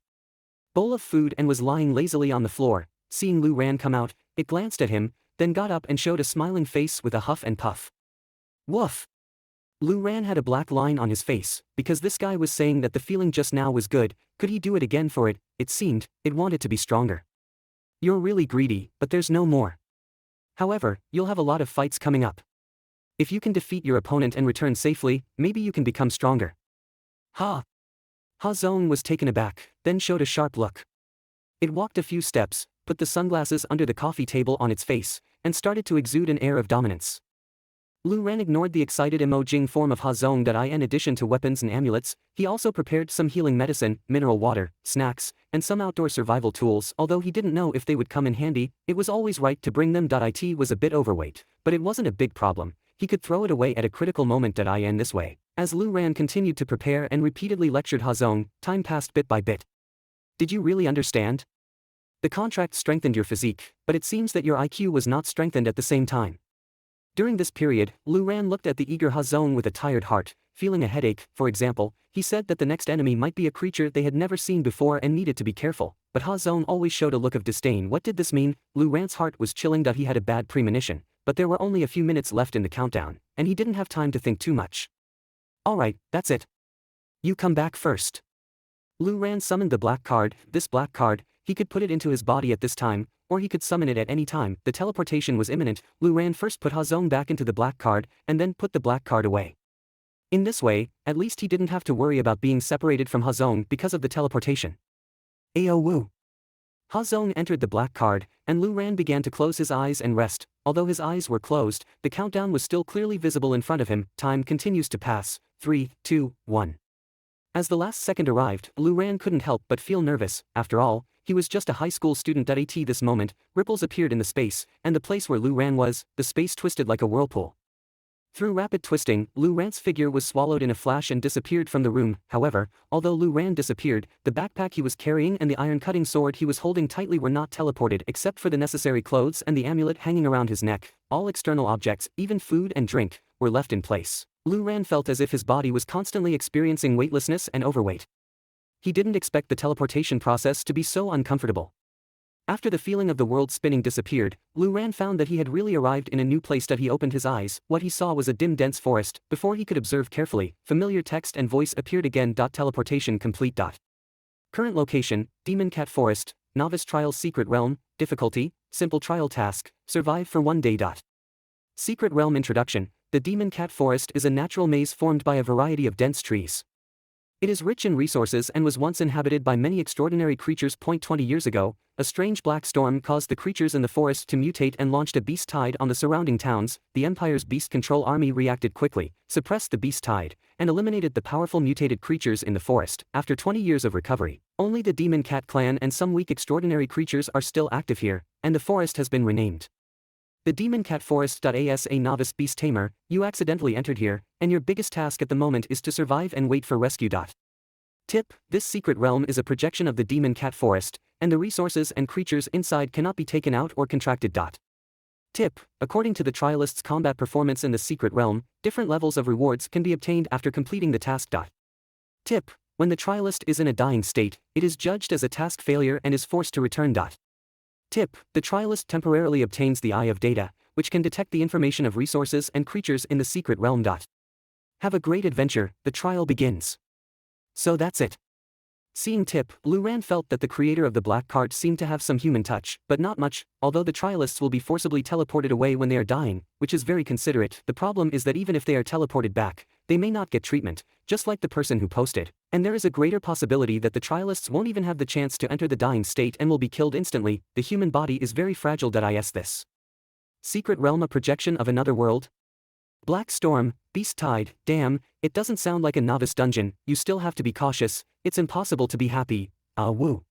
bowl of food and was lying lazily on the floor. Seeing Lu Ran come out, it glanced at him, then got up and showed a smiling face with a huff and puff. Woof! Lu Ran had a black line on his face, because this guy was saying that the feeling just now was good. Could he do it again for it? It seemed, it wanted to be stronger. You're really greedy, but there's no more. However, you'll have a lot of fights coming up. If you can defeat your opponent and return safely, maybe you can become stronger. Ha! Ha Zong was taken aback, then showed a sharp look. It walked a few steps, put the sunglasses under the coffee table on its face, and started to exude an air of dominance. Lu Ran ignored the excited emojing form of Ha Zong. In addition to weapons and amulets, he also prepared some healing medicine, mineral water, snacks, and some outdoor survival tools. Although he didn't know if they would come in handy, it was always right to bring them. It was a bit overweight, but it wasn't a big problem. He could throw it away at a critical moment. In this way, as Lu Ran continued to prepare and repeatedly lectured Ha Zong, time passed bit by bit. Did you really understand? The contract strengthened your physique, but it seems that your IQ was not strengthened at the same time. During this period, Lu Ran looked at the eager Ha Zong with a tired heart, feeling a headache. For example, he said that the next enemy might be a creature they had never seen before and needed to be careful, but Ha Zong always showed a look of disdain. What did this mean? Lu Ran's heart was chilling. He had a bad premonition, but there were only a few minutes left in the countdown, and he didn't have time to think too much. Alright, that's it. You come back first. Lu Ran summoned the black card. This black card, he could put it into his body at this time, or he could summon it at any time. The teleportation was imminent. Lu Ran first put Ha Zong back into the black card, and then put the black card away. In this way, at least he didn't have to worry about being separated from Ha Zong because of the teleportation. Ayo woo! Ha Zong entered the black card, and Lu Ran began to close his eyes and rest. Although his eyes were closed, the countdown was still clearly visible in front of him. Time continues to pass. 3, 2, 1. As the last second arrived, Lu Ran couldn't help but feel nervous. After all, he was just a high school student. At this moment, ripples appeared in the space, and the place where Lu Ran was, the space twisted like a whirlpool. Through rapid twisting, Lu Ran's figure was swallowed in a flash and disappeared from the room. However, although Lu Ran disappeared, the backpack he was carrying and the iron-cutting sword he was holding tightly were not teleported except for the necessary clothes and the amulet hanging around his neck. All external objects, even food and drink, were left in place. Lu Ran felt as if his body was constantly experiencing weightlessness and overweight. He didn't expect the teleportation process to be so uncomfortable. After the feeling of the world spinning disappeared, Lu Ran found that he had really arrived in a new place. He opened his eyes. What he saw was a dim dense forest. Before he could observe carefully, familiar text and voice appeared again. Teleportation complete. Current location, Demon Cat Forest, Novice Trial Secret Realm, difficulty, simple trial task, survive for 1 day. Secret Realm Introduction. The Demon Cat Forest is a natural maze formed by a variety of dense trees. It is rich in resources and was once inhabited by many extraordinary creatures. 20 years ago, a strange black storm caused the creatures in the forest to mutate and launched a beast tide on the surrounding towns. The Empire's Beast Control Army reacted quickly, suppressed the beast tide, and eliminated the powerful mutated creatures in the forest. After 20 years of recovery, only the Demon Cat clan and some weak extraordinary creatures are still active here, and the forest has been renamed the Demon Cat Forest. As a novice beast tamer, you accidentally entered here, and your biggest task at the moment is to survive and wait for rescue. Tip: this secret realm is a projection of the Demon Cat Forest, and the resources and creatures inside cannot be taken out or contracted. Tip: according to the trialist's combat performance in the secret realm, different levels of rewards can be obtained after completing the task. Tip: when the trialist is in a dying state, it is judged as a task failure and is forced to return. Tip: the trialist temporarily obtains the Eye of Data, which can detect the information of resources and creatures in the secret realm. Have a great adventure. The trial begins. So that's it. Seeing Tip, Lu Ran felt that the creator of the black cart seemed to have some human touch, but not much, although the trialists will be forcibly teleported away when they are dying, which is very considerate. The problem is that even if they are teleported back, they may not get treatment, just like the person who posted, and there is a greater possibility that the trialists won't even have the chance to enter the dying state and will be killed instantly. The human body is very fragile. Is this secret realm a projection of another world? Black Storm, Beast Tide, damn, it doesn't sound like a novice dungeon. You still have to be cautious, it's impossible to be happy. Woo.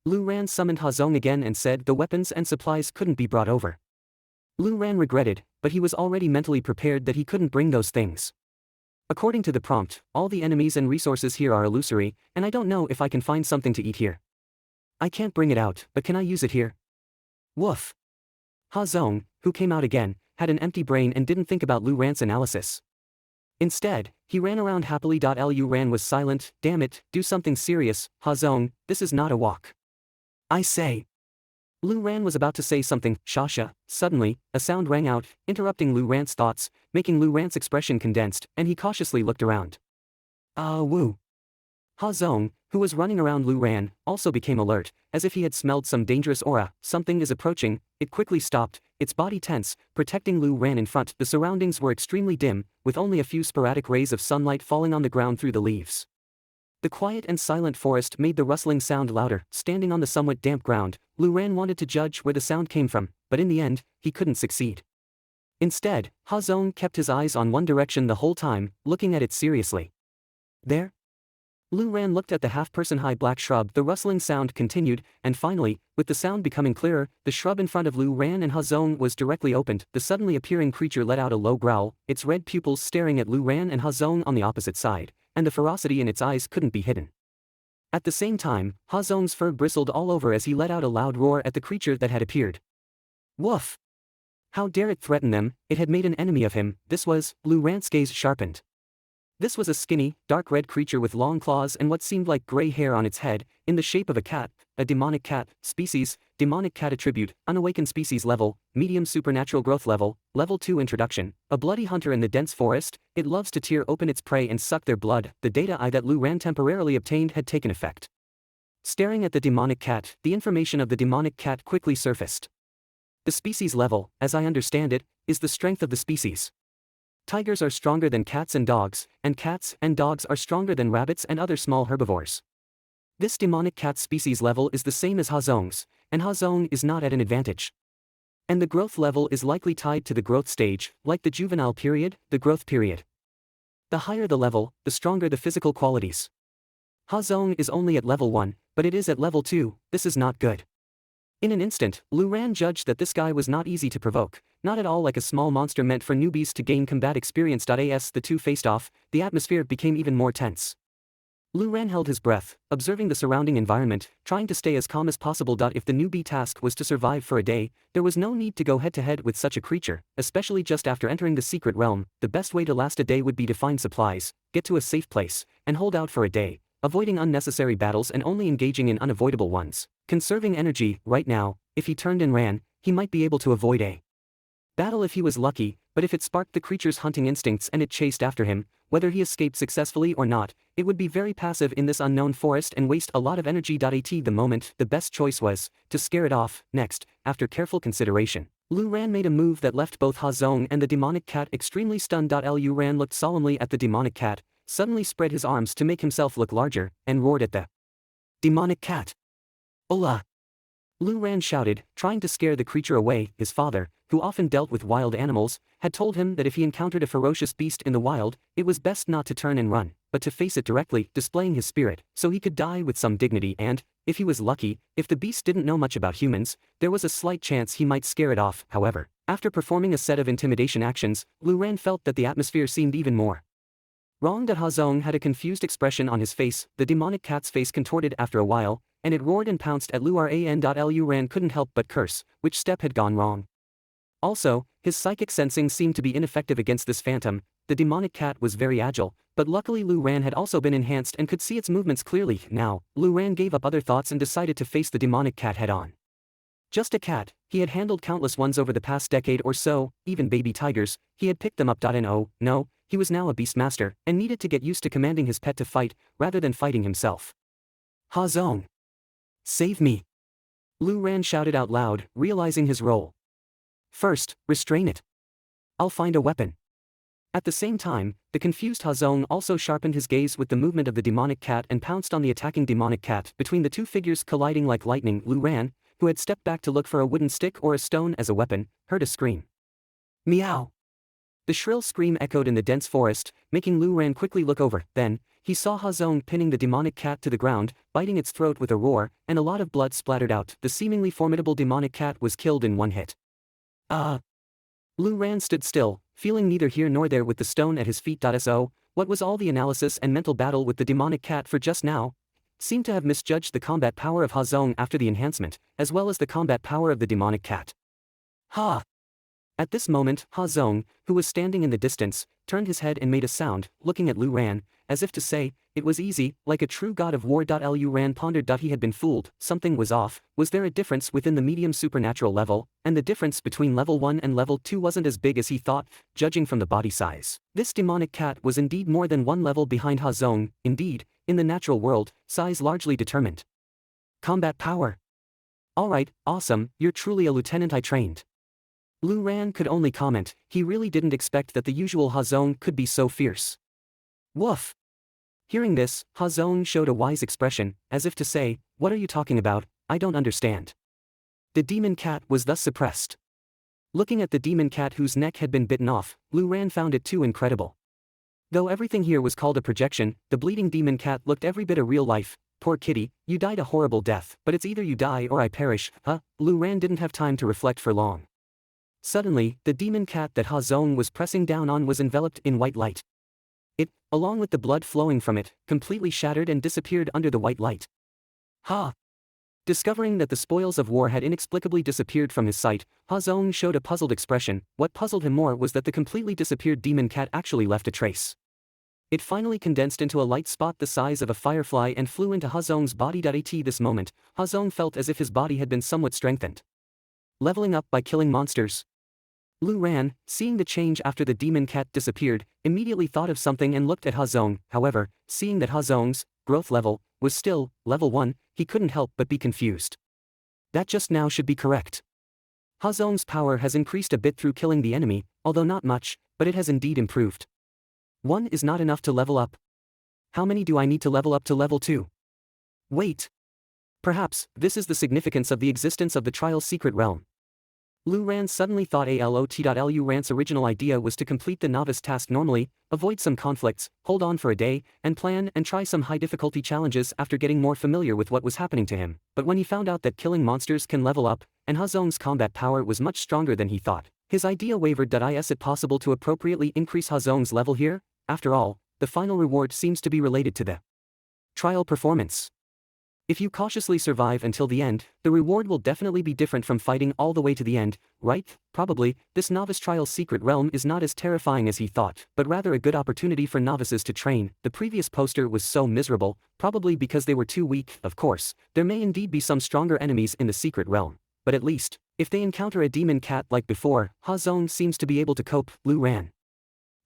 Lu Ran summoned Hazong again and said the weapons and supplies couldn't be brought over. Lu Ran regretted, but he was already mentally prepared that he couldn't bring those things. According to the prompt, all the enemies and resources here are illusory, and I don't know if I can find something to eat here. I can't bring it out, but can I use it here? Woof. Hazong, who came out again, had an empty brain and didn't think about Lu Ran's analysis. Instead, he ran around happily. Lu Ran was silent. Damn it, do something serious, Hazong, this is not a walk. I say. Lu Ran was about to say something. Shasha. Suddenly, a sound rang out, interrupting Lu Ran's thoughts, making Lu Ran's expression condensed, and he cautiously looked around. Woo. Hazong, who was running around Lu Ran, also became alert, as if he had smelled some dangerous aura. Something is approaching. It quickly stopped, its body tense, protecting Lu Ran in front. The surroundings were extremely dim, with only a few sporadic rays of sunlight falling on the ground through the leaves. The quiet and silent forest made the rustling sound louder. Standing on the somewhat damp ground, Lu Ran wanted to judge where the sound came from, but in the end, he couldn't succeed. Instead, Hazong kept his eyes on one direction the whole time, looking at it seriously. There? Lu Ran looked at the half-person-high black shrub. The rustling sound continued, and finally, with the sound becoming clearer, the shrub in front of Lu Ran and Hazong was directly opened. The suddenly appearing creature let out a low growl, its red pupils staring at Lu Ran and Hazong on the opposite side, and the ferocity in its eyes couldn't be hidden. At the same time, Hazong's fur bristled all over as he let out a loud roar at the creature that had appeared. Woof! How dare it threaten them? It had made an enemy of him. This was, Lu Ran's gaze sharpened. This was a skinny, dark red creature with long claws and what seemed like gray hair on its head, in the shape of a cat, a demonic cat, species, demonic cat attribute, unawakened species level, medium supernatural growth level, level 2 introduction, a bloody hunter in the dense forest. It loves to tear open its prey and suck their blood. The data eye that Lu Ran temporarily obtained had taken effect. Staring at the demonic cat, the information of the demonic cat quickly surfaced. The species level, as I understand it, is the strength of the species. Tigers are stronger than cats and dogs are stronger than rabbits and other small herbivores. This demonic cat species level is the same as Hazong's, and Hazong is not at an advantage. And the growth level is likely tied to the growth stage, like the juvenile period, the growth period. The higher the level, the stronger the physical qualities. Hazong is only at level 1, but it is at level 2, this is not good. In an instant, Lu Ran judged that this guy was not easy to provoke, not at all like a small monster meant for newbies to gain combat experience. As the two faced off, the atmosphere became even more tense. Lu Ran held his breath, observing the surrounding environment, trying to stay as calm as possible. If the newbie task was to survive for a day, there was no need to go head-to-head with such a creature, especially just after entering the secret realm. The best way to last a day would be to find supplies, get to a safe place, and hold out for a day, avoiding unnecessary battles and only engaging in unavoidable ones. Conserving energy. Right now, if he turned and ran, he might be able to avoid a battle if he was lucky, but if it sparked the creature's hunting instincts and it chased after him, whether he escaped successfully or not, it would be very passive in this unknown forest and waste a lot of energy. The moment, the best choice was to scare it off. Next, after careful consideration, Lu Ran made a move that left both Ha Zong and the demonic cat extremely stunned. Lu Ran looked solemnly at the demonic cat, suddenly spread his arms to make himself look larger, and roared at the demonic cat. Ola! Lu Ran shouted, trying to scare the creature away. His father, who often dealt with wild animals, had told him that if he encountered a ferocious beast in the wild, it was best not to turn and run, but to face it directly, displaying his spirit, so he could die with some dignity. And, if he was lucky, if the beast didn't know much about humans, there was a slight chance he might scare it off. However, after performing a set of intimidation actions, Lu Ran felt that the atmosphere seemed even more wrong. Ha Zong had a confused expression on his face. The demonic cat's face contorted after a while, and it roared and pounced at Lu Ran. Lu Ran couldn't help but curse, which step had gone wrong. Also, his psychic sensing seemed to be ineffective against this phantom. The demonic cat was very agile, but luckily Lu Ran had also been enhanced and could see its movements clearly. Now, Lu Ran gave up other thoughts and decided to face the demonic cat head-on. Just a cat, he had handled countless ones over the past decade or so, even baby tigers, he had picked them up. And oh, no, he was now a beastmaster, and needed to get used to commanding his pet to fight, rather than fighting himself. Ha Zong! Save me! Lu Ran shouted out loud, realizing his role. First, restrain it. I'll find a weapon. At the same time, the confused Ha Zong also sharpened his gaze with the movement of the demonic cat and pounced on the attacking demonic cat. Between the two figures colliding like lightning, Lu Ran, who had stepped back to look for a wooden stick or a stone as a weapon, heard a scream. Meow! The shrill scream echoed in the dense forest, making Lu Ran quickly look over. Then, he saw Ha Zong pinning the demonic cat to the ground, biting its throat with a roar, and a lot of blood splattered out. The seemingly formidable demonic cat was killed in one hit. Lu Ran stood still, feeling neither here nor there with the stone at his feet. So, what was all the analysis and mental battle with the demonic cat for just now? Seemed to have misjudged the combat power of Ha Zong after the enhancement, as well as the combat power of the demonic cat. Ha! At this moment, Ha Zong, who was standing in the distance, turned his head and made a sound, looking at Lu Ran, as if to say, it was easy, like a true god of war. Lu Ran pondered. He had been fooled, something was off. Was there a difference within the medium supernatural level, and the difference between level 1 and level 2 wasn't as big as he thought, judging from the body size. This demonic cat was indeed more than one level behind Ha Zong. Indeed, in the natural world, size largely determined combat power. Alright, awesome, you're truly a lieutenant I trained. Lu Ran could only comment, he really didn't expect that the usual Ha Zong could be so fierce. Woof! Hearing this, Ha Zong showed a wise expression, as if to say, what are you talking about, I don't understand. The demon cat was thus suppressed. Looking at the demon cat whose neck had been bitten off, Lu Ran found it too incredible. Though everything here was called a projection, the bleeding demon cat looked every bit a real life. Poor kitty, you died a horrible death, but it's either you die or I perish. Lu Ran didn't have time to reflect for long. Suddenly, the demon cat that Ha Zong was pressing down on was enveloped in white light. It, along with the blood flowing from it, completely shattered and disappeared under the white light. Ha! Discovering that the spoils of war had inexplicably disappeared from his sight, Ha Zong showed a puzzled expression. What puzzled him more was that the completely disappeared demon cat actually left a trace. It finally condensed into a light spot the size of a firefly and flew into Ha Zong's body. At this moment, Ha Zong felt as if his body had been somewhat strengthened. Leveling up by killing monsters. Lu Ran, seeing the change after the demon cat disappeared, immediately thought of something and looked at Ha Zong. However, seeing that Ha Zong's growth level was still level 1, he couldn't help but be confused. That just now should be correct. Ha Zong's power has increased a bit through killing the enemy, although not much, but it has indeed improved. 1 is not enough to level up. How many do I need to level up to level 2? Wait. Perhaps, this is the significance of the existence of the trial's secret realm. Lu Ran suddenly thought Lu Ran's original idea was to complete the novice task normally, avoid some conflicts, hold on for a day, and plan and try some high-difficulty challenges after getting more familiar with what was happening to him. But when he found out that killing monsters can level up, and Ha Zong's combat power was much stronger than he thought, his idea wavered. Is it possible to appropriately increase Ha Zong's level here? After all, the final reward seems to be related to the trial performance. If you cautiously survive until the end, the reward will definitely be different from fighting all the way to the end, right? Probably, this novice trial's secret realm is not as terrifying as he thought, but rather a good opportunity for novices to train. The previous poster was so miserable, probably because they were too weak. Of course, there may indeed be some stronger enemies in the secret realm, but at least, if they encounter a demon cat like before, Ha Zong seems to be able to cope. Lu Ran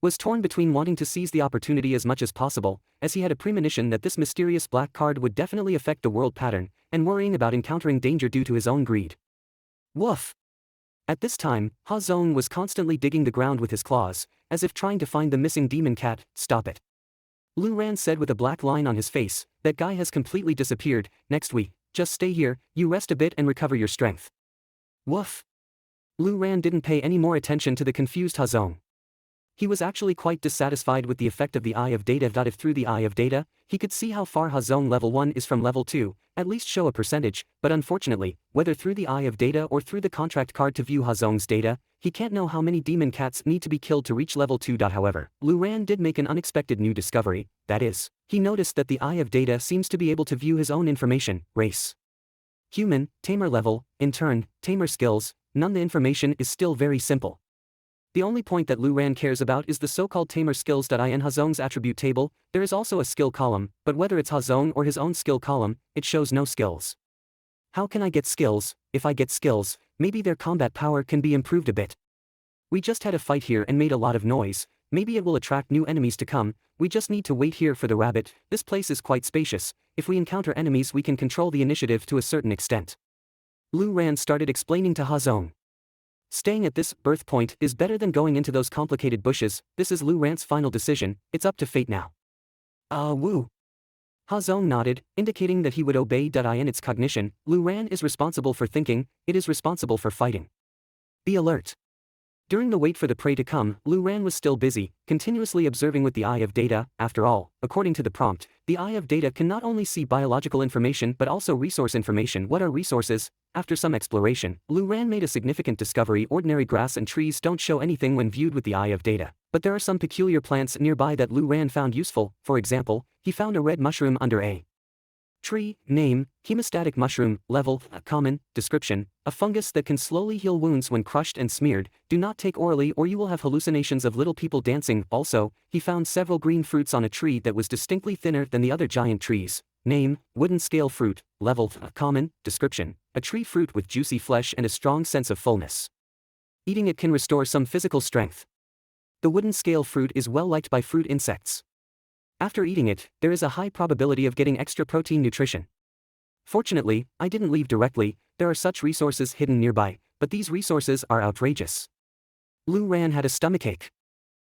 was torn between wanting to seize the opportunity as much as possible, as he had a premonition that this mysterious black card would definitely affect the world pattern, and worrying about encountering danger due to his own greed. Woof! At this time, Ha Zong was constantly digging the ground with his claws, as if trying to find the missing demon cat. Stop it. Lu Ran said with a black line on his face, that guy has completely disappeared. Next week, just stay here, you rest a bit and recover your strength. Woof! Lu Ran didn't pay any more attention to the confused Ha Zong. He was actually quite dissatisfied with the effect of the Eye of Data. If through the Eye of Data, he could see how far Ha Zong level 1 is from level 2, at least show a percentage, but unfortunately, whether through the Eye of Data or through the contract card to view Ha Zong's data, he can't know how many demon cats need to be killed to reach level 2. However, Lu Ran did make an unexpected new discovery, that is, he noticed that the Eye of Data seems to be able to view his own information, race, human, tamer level, in turn, tamer skills. None. The information is still very simple. The only point that Lu Ran cares about is the so-called tamer skills. In Ha Zong's attribute table, there is also a skill column, but whether it's Ha Zong or his own skill column, it shows no skills. How can I get skills? If I get skills, maybe their combat power can be improved a bit. We just had a fight here and made a lot of noise, maybe it will attract new enemies to come. We just need to wait here for the rabbit. This place is quite spacious, if we encounter enemies we can control the initiative to a certain extent. Lu Ran started explaining to Ha Zong. Staying at this birth point is better than going into those complicated bushes. This is Lu Ran's final decision, it's up to fate now. Woo. Ha Zong nodded, indicating that he would obey. In its cognition, Lu Ran is responsible for thinking, it is responsible for fighting. Be alert. During the wait for the prey to come, Lu Ran was still busy, continuously observing with the Eye of Data. After all, according to the prompt, the Eye of Data can not only see biological information but also resource information. What are resources? After some exploration, Lu Ran made a significant discovery. Ordinary grass and trees don't show anything when viewed with the Eye of Data, but there are some peculiar plants nearby that Lu Ran found useful. For example, he found a red mushroom under a tree. Name, hemostatic mushroom. Level, common. Description, a fungus that can slowly heal wounds when crushed and smeared. Do not take orally or you will have hallucinations of little people dancing. Also, he found several green fruits on a tree that was distinctly thinner than the other giant trees. Name, wooden scale fruit. Level, common. Description, a tree fruit with juicy flesh and a strong sense of fullness. Eating it can restore some physical strength. The wooden scale fruit is well liked by fruit insects. After eating it, there is a high probability of getting extra protein nutrition. Fortunately, I didn't leave directly, there are such resources hidden nearby, but these resources are outrageous. Lu Ran had a stomachache.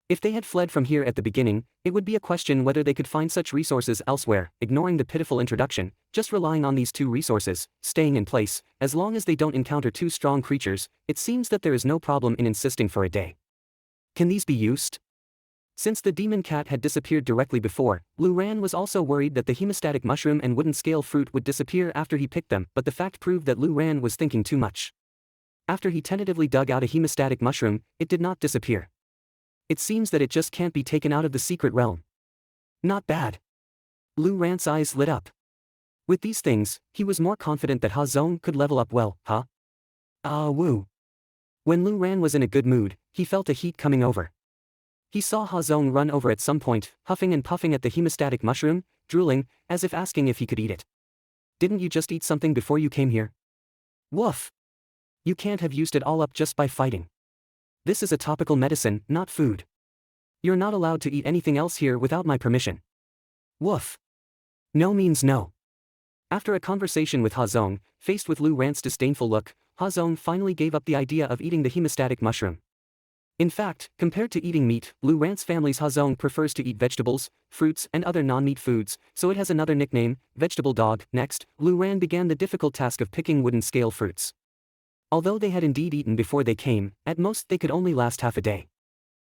If they had fled from here at the beginning, it would be a question whether they could find such resources elsewhere. Ignoring the pitiful introduction, just relying on these two resources, staying in place, as long as they don't encounter two strong creatures, it seems that there is no problem in insisting for a day. Can these be used? Since the demon cat had disappeared directly before, Lu Ran was also worried that the hemostatic mushroom and wooden scale fruit would disappear after he picked them, but the fact proved that Lu Ran was thinking too much. After he tentatively dug out a hemostatic mushroom, it did not disappear. It seems that it just can't be taken out of the secret realm. Not bad. Lu Ran's eyes lit up. With these things, he was more confident that Ha Zong could level up well. Woo. When Lu Ran was in a good mood, he felt a heat coming over. He saw Ha Zong run over at some point, huffing and puffing at the hemostatic mushroom, drooling, as if asking if he could eat it. Didn't you just eat something before you came here? Woof! You can't have used it all up just by fighting. This is a topical medicine, not food. You're not allowed to eat anything else here without my permission. Woof! No means no. After a conversation with Ha Zong, faced with Lu Ran's disdainful look, Ha Zong finally gave up the idea of eating the hemostatic mushroom. In fact, compared to eating meat, Lu Ran's family's Ha Zong prefers to eat vegetables, fruits and other non-meat foods, so it has another nickname, vegetable dog. Next, Lu Ran began the difficult task of picking wooden scale fruits. Although they had indeed eaten before they came, at most they could only last half a day.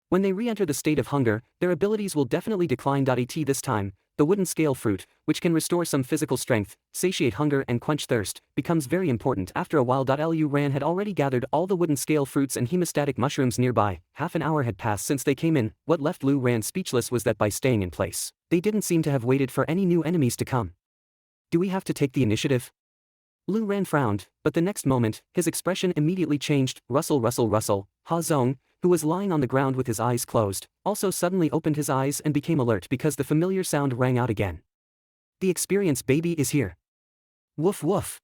When they re-enter the state of hunger, their abilities will definitely decline. This time, the wooden scale fruit, which can restore some physical strength, satiate hunger and quench thirst, becomes very important after a while. Lu Ran had already gathered all the wooden scale fruits and hemostatic mushrooms nearby. Half an hour had passed since they came in. What left Lu Ran speechless was that by staying in place, they didn't seem to have waited for any new enemies to come. Do we have to take the initiative? Lu Ran frowned, but the next moment, his expression immediately changed. Russell. Ha Zong, who was lying on the ground with his eyes closed, also suddenly opened his eyes and became alert because the familiar sound rang out again. The experienced baby is here. Woof woof.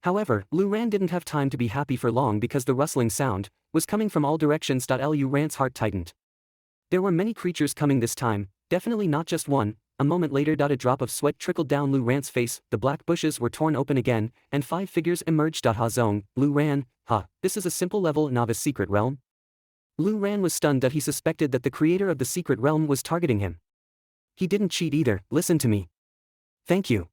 However, Lu Ran didn't have time to be happy for long because the rustling sound was coming from all directions. Lu Ran's heart tightened. There were many creatures coming this time, definitely not just one. A moment later, a drop of sweat trickled down Lu Ran's face, the black bushes were torn open again, and 5 figures emerged. Ha Zong, Lu Ran, this is a simple level novice secret realm? Lu Ran was stunned that he suspected that the creator of the secret realm was targeting him. He didn't cheat either. Listen to me. Thank you.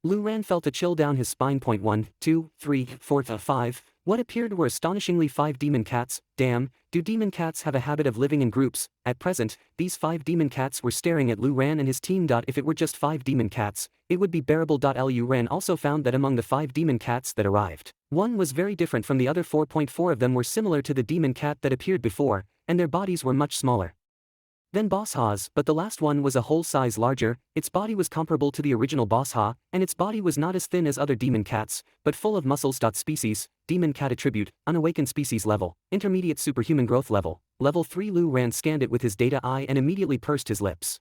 Lu Ran felt a chill down his spine. 1, 2, 3, 4, 5. What appeared were astonishingly 5 demon cats. Damn, do demon cats have a habit of living in groups? At present, these 5 demon cats were staring at Lu Ran and his team. If it were just 5 demon cats, it would be bearable. Lu Ran also found that among the 5 demon cats that arrived, one was very different from the other. 4.4 of them were similar to the demon cat that appeared before, and their bodies were much smaller than Boss Ha's, but the last one was a whole size larger. Its body was comparable to the original Boss Ha, and its body was not as thin as other demon cats, but full of muscles. Species, demon cat attribute, unawakened species level, intermediate superhuman growth level, level 3. Lu Ran scanned it with his data eye and immediately pursed his lips.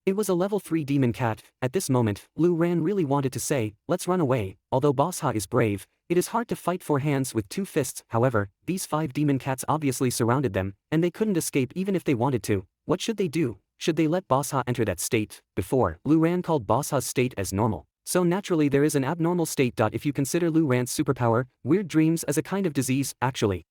It was a level 3 demon cat. At this moment, Lu Ran really wanted to say, let's run away. Although Boss Ha is brave, it is hard to fight 4 hands with 2 fists. However, these 5 demon cats obviously surrounded them, and they couldn't escape even if they wanted to. What should they do? Should they let Boss Ha enter that state? Before, Lu Ran called Boss Ha's state as normal. So naturally there is an abnormal state. If you consider Lu Ran's superpower, weird dreams, as a kind of disease, actually.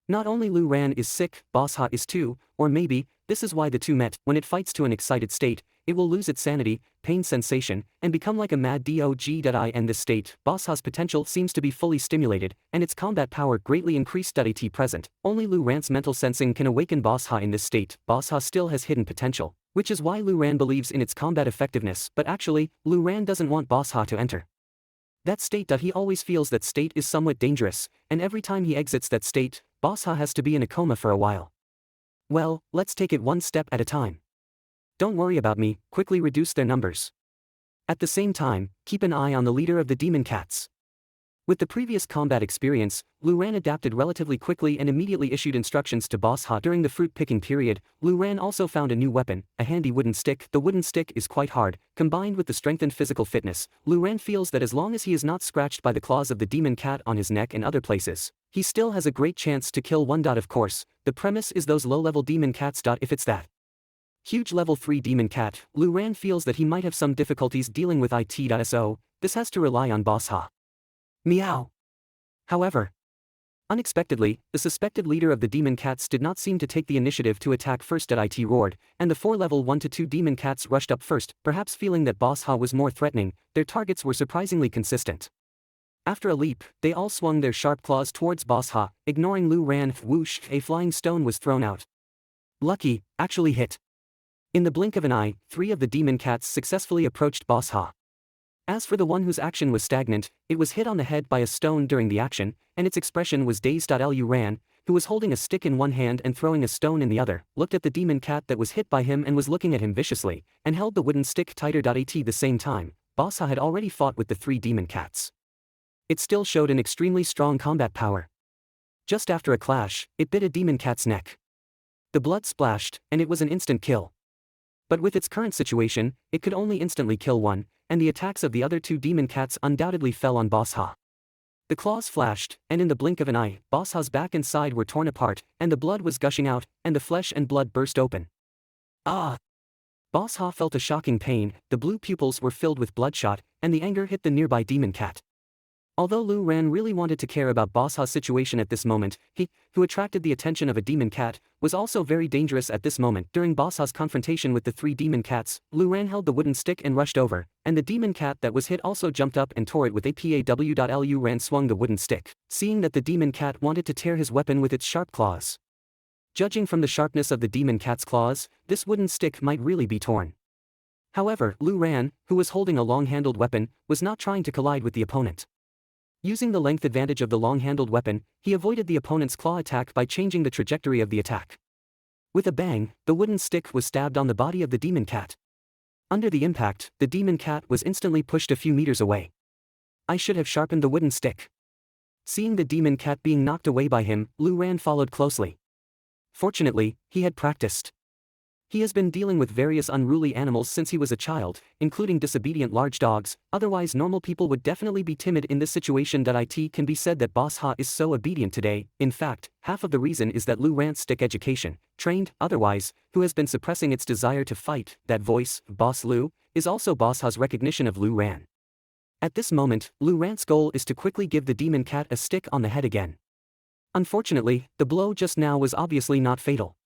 Not only Lu Ran is sick, Boss Ha is too, or maybe, this is why the two met. When it fights to an excited state, it will lose its sanity, pain sensation, and become like a mad dog. In this state, Boss Ha's potential seems to be fully stimulated, and its combat power greatly increased. At present, only Lu Ran's mental sensing can awaken Boss Ha in this state. Boss Ha still has hidden potential, which is why Lu Ran believes in its combat effectiveness, but actually, Lu Ran doesn't want Boss Ha to enter that state. He always feels that state is somewhat dangerous, and every time he exits that state, Boss Ha has to be in a coma for a while. Well, let's take it one step at a time. Don't worry about me, quickly reduce their numbers. At the same time, keep an eye on the leader of the demon cats. With the previous combat experience, Lu Ran adapted relatively quickly and immediately issued instructions to Boss Ha during the fruit picking period. Lu Ran also found a new weapon, a handy wooden stick. The wooden stick is quite hard, combined with the strengthened physical fitness. Lu Ran feels that as long as he is not scratched by the claws of the demon cat on his neck and other places, he still has a great chance to kill one. Of course, the premise is those low-level demon cats. If it's that huge level 3 demon cat, Lu Ran feels that he might have some difficulties dealing with it. So, this has to rely on Boss Ha. Meow. However, unexpectedly, the suspected leader of the demon cats did not seem to take the initiative to attack first. It roared, and the 4 level 1 to 2 demon cats rushed up first, perhaps feeling that Boss Ha was more threatening. Their targets were surprisingly consistent. After a leap, they all swung their sharp claws towards Boss Ha, ignoring Lu Ran. Whoosh, a flying stone was thrown out. Lucky, actually hit. In the blink of an eye, 3 of the demon cats successfully approached Boss Ha. As for the one whose action was stagnant, it was hit on the head by a stone during the action, and its expression was dazed. Lu Ran, who was holding a stick in one hand and throwing a stone in the other, looked at the demon cat that was hit by him and was looking at him viciously, and held the wooden stick tighter. At the same time, Boss Ha had already fought with the 3 demon cats. It still showed an extremely strong combat power. Just after a clash, it bit a demon cat's neck. The blood splashed, and it was an instant kill. But with its current situation, it could only instantly kill one, and the attacks of the other 2 demon cats undoubtedly fell on Boss Ha. The claws flashed, and in the blink of an eye, Boss Ha's back and side were torn apart, and the blood was gushing out, and the flesh and blood burst open. Ah! Boss Ha felt a shocking pain, the blue pupils were filled with bloodshot, and the anger hit the nearby demon cat. Although Lu Ran really wanted to care about Boss Ha's situation at this moment, he, who attracted the attention of a demon cat, was also very dangerous at this moment. During Boss Ha's confrontation with the 3 demon cats, Lu Ran held the wooden stick and rushed over, and the demon cat that was hit also jumped up and tore it with a paw. Lu Ran swung the wooden stick, seeing that the demon cat wanted to tear his weapon with its sharp claws. Judging from the sharpness of the demon cat's claws, this wooden stick might really be torn. However, Lu Ran, who was holding a long-handled weapon, was not trying to collide with the opponent. Using the length advantage of the long-handled weapon, he avoided the opponent's claw attack by changing the trajectory of the attack. With a bang, the wooden stick was stabbed on the body of the demon cat. Under the impact, the demon cat was instantly pushed a few meters away. I should have sharpened the wooden stick. Seeing the demon cat being knocked away by him, Lu Ran followed closely. Fortunately, he had practiced. He has been dealing with various unruly animals since he was a child, including disobedient large dogs. Otherwise normal people would definitely be timid in this situation. It can be said that Boss Ha is so obedient today. In fact, half of the reason is that Lu Ran's stick education, trained, otherwise, who has been suppressing its desire to fight. That voice, Boss Lu, is also Boss Ha's recognition of Lu Ran. At this moment, Lu Ran's goal is to quickly give the demon cat a stick on the head again. Unfortunately, the blow just now was obviously not fatal.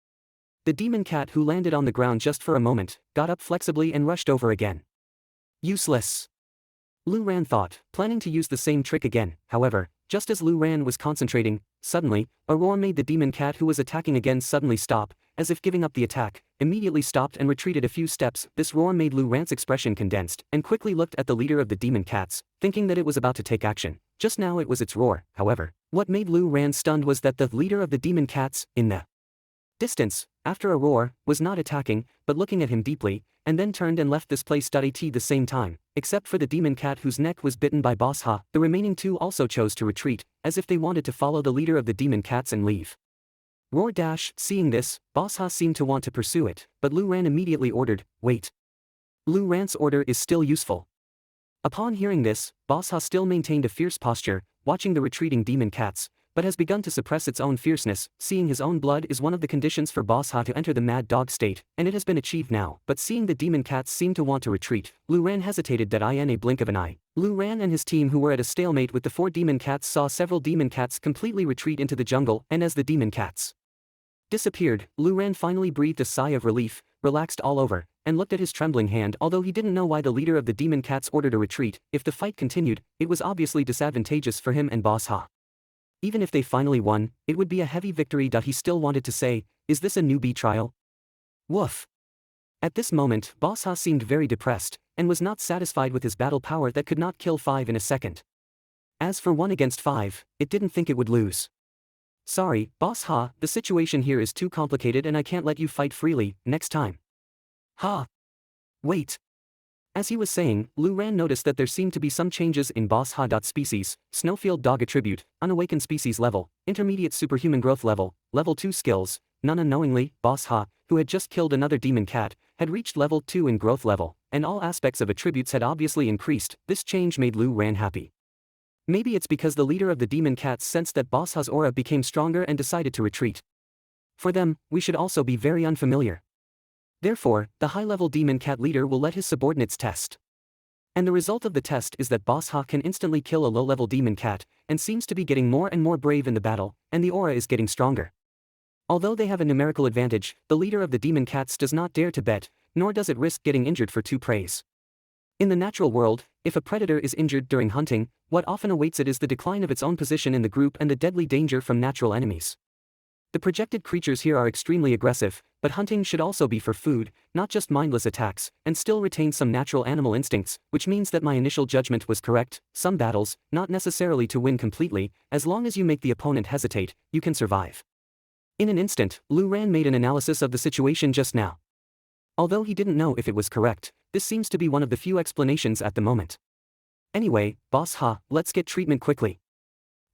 The demon cat, who landed on the ground just for a moment, got up flexibly and rushed over again. Useless. Lu Ran thought, planning to use the same trick again. However, just as Lu Ran was concentrating, suddenly, a roar made the demon cat who was attacking again suddenly stop, as if giving up the attack, immediately stopped and retreated a few steps. This roar made Lu Ran's expression condensed, and quickly looked at the leader of the demon cats, thinking that it was about to take action. Just now it was its roar. However, what made Lu Ran stunned was that the leader of the demon cats, in the distance, after a roar, was not attacking, but looking at him deeply, and then turned and left this place. At the same time, except for the demon cat whose neck was bitten by Boss Ha, the remaining 2 also chose to retreat, as if they wanted to follow the leader of the demon cats and leave. Roar dash. Seeing this, Boss Ha seemed to want to pursue it, but Lu Ran immediately ordered, wait. Lu Ran's order is still useful. Upon hearing this, Boss Ha still maintained a fierce posture, watching the retreating demon cats, but has begun to suppress its own fierceness. Seeing his own blood is one of the conditions for Boss Ha to enter the mad dog state, and it has been achieved now. But seeing the demon cats seem to want to retreat, Lu Ran hesitated. In a blink of an eye, Lu Ran and his team, who were at a stalemate with the 4 demon cats, saw several demon cats completely retreat into the jungle, and as the demon cats disappeared, Lu Ran finally breathed a sigh of relief, relaxed all over, and looked at his trembling hand. Although he didn't know why the leader of the demon cats ordered a retreat, if the fight continued, it was obviously disadvantageous for him and Boss Ha. Even if they finally won, it would be a heavy victory. He still wanted to say, is this a newbie trial? Woof. At this moment, Boss Ha seemed very depressed, and was not satisfied with his battle power that could not kill 5 in a second. As for 1 against 5, it didn't think it would lose. Sorry, Boss Ha, the situation here is too complicated and I can't let you fight freely. Next time. Ha! Wait. As he was saying, Lu Ran noticed that there seemed to be some changes in Boss Ha. Species, Snowfield Dog Attribute, Unawakened Species Level, Intermediate Superhuman Growth Level, Level 2 Skills. None unknowingly, Boss Ha, who had just killed another demon cat, had reached Level 2 in growth level, and all aspects of attributes had obviously increased. This change made Lu Ran happy. Maybe it's because the leader of the demon cats sensed that Boss Ha's aura became stronger and decided to retreat. For them, we should also be very unfamiliar. Therefore, the high-level demon cat leader will let his subordinates test. And the result of the test is that Boss Ha can instantly kill a low-level demon cat, and seems to be getting more and more brave in the battle, and the aura is getting stronger. Although they have a numerical advantage, the leader of the demon cats does not dare to bet, nor does it risk getting injured for 2 preys. In the natural world, if a predator is injured during hunting, what often awaits it is the decline of its own position in the group and the deadly danger from natural enemies. The projected creatures here are extremely aggressive, but hunting should also be for food, not just mindless attacks, and still retain some natural animal instincts, which means that my initial judgment was correct. Some battles, not necessarily to win completely, as long as you make the opponent hesitate, you can survive. In an instant, Lu Ran made an analysis of the situation just now. Although he didn't know if it was correct, this seems to be one of the few explanations at the moment. Anyway, Boss Ha, let's get treatment quickly.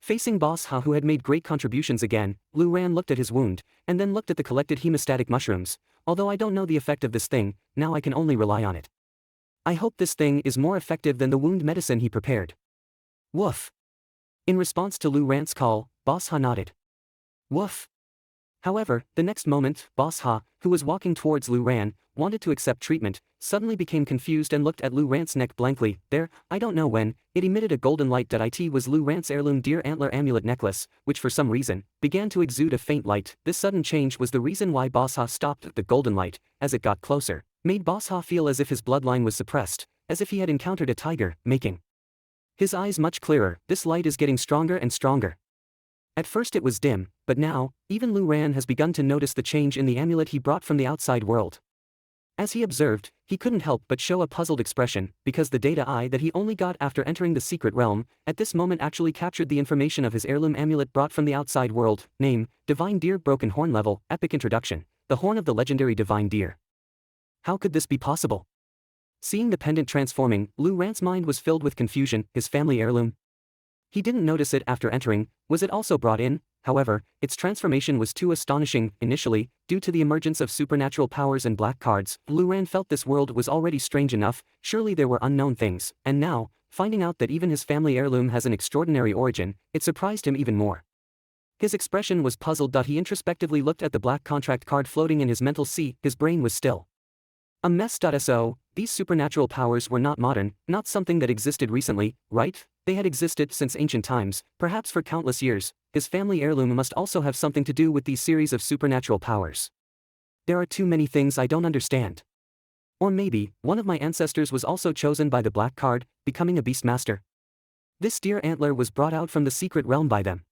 Facing Boss Ha, who had made great contributions again, Lu Ran looked at his wound, and then looked at the collected hemostatic mushrooms. Although I don't know the effect of this thing, now I can only rely on it. I hope this thing is more effective than the wound medicine he prepared. Woof. In response to Lu Ran's call, Boss Ha nodded. Woof. However, the next moment, Boss Ha, who was walking towards Lu Ran, wanted to accept treatment, suddenly became confused and looked at Lu Ran's neck blankly. There, I don't know when, it emitted a golden light. It was Lu Ran's heirloom deer antler amulet necklace, which for some reason, began to exude a faint light. This sudden change was the reason why Boss Ha stopped. The golden light, as it got closer, made Boss Ha feel as if his bloodline was suppressed, as if he had encountered a tiger, making his eyes much clearer. This light is getting stronger and stronger. At first it was dim, but now, even Lu Ran has begun to notice the change in the amulet he brought from the outside world. As he observed, he couldn't help but show a puzzled expression, because the data eye that he only got after entering the secret realm, at this moment actually captured the information of his heirloom amulet brought from the outside world. Name, Divine Deer. Broken Horn level, epic introduction, the horn of the legendary Divine Deer. How could this be possible? Seeing the pendant transforming, Lu Ran's mind was filled with confusion. His family heirloom? He didn't notice it after entering. Was it also brought in? However, its transformation was too astonishing. Initially, due to the emergence of supernatural powers and black cards, Lu Ran felt this world was already strange enough. Surely there were unknown things, and now, finding out that even his family heirloom has an extraordinary origin, it surprised him even more. His expression was puzzled. He introspectively looked at the black contract card floating in his mental sea. His brain was still a mess. So, these supernatural powers were not modern, not something that existed recently, right? They had existed since ancient times, perhaps for countless years. His family heirloom must also have something to do with these series of supernatural powers. There are too many things I don't understand. Or maybe, one of my ancestors was also chosen by the black card, becoming a beastmaster. This deer antler was brought out from the secret realm by them.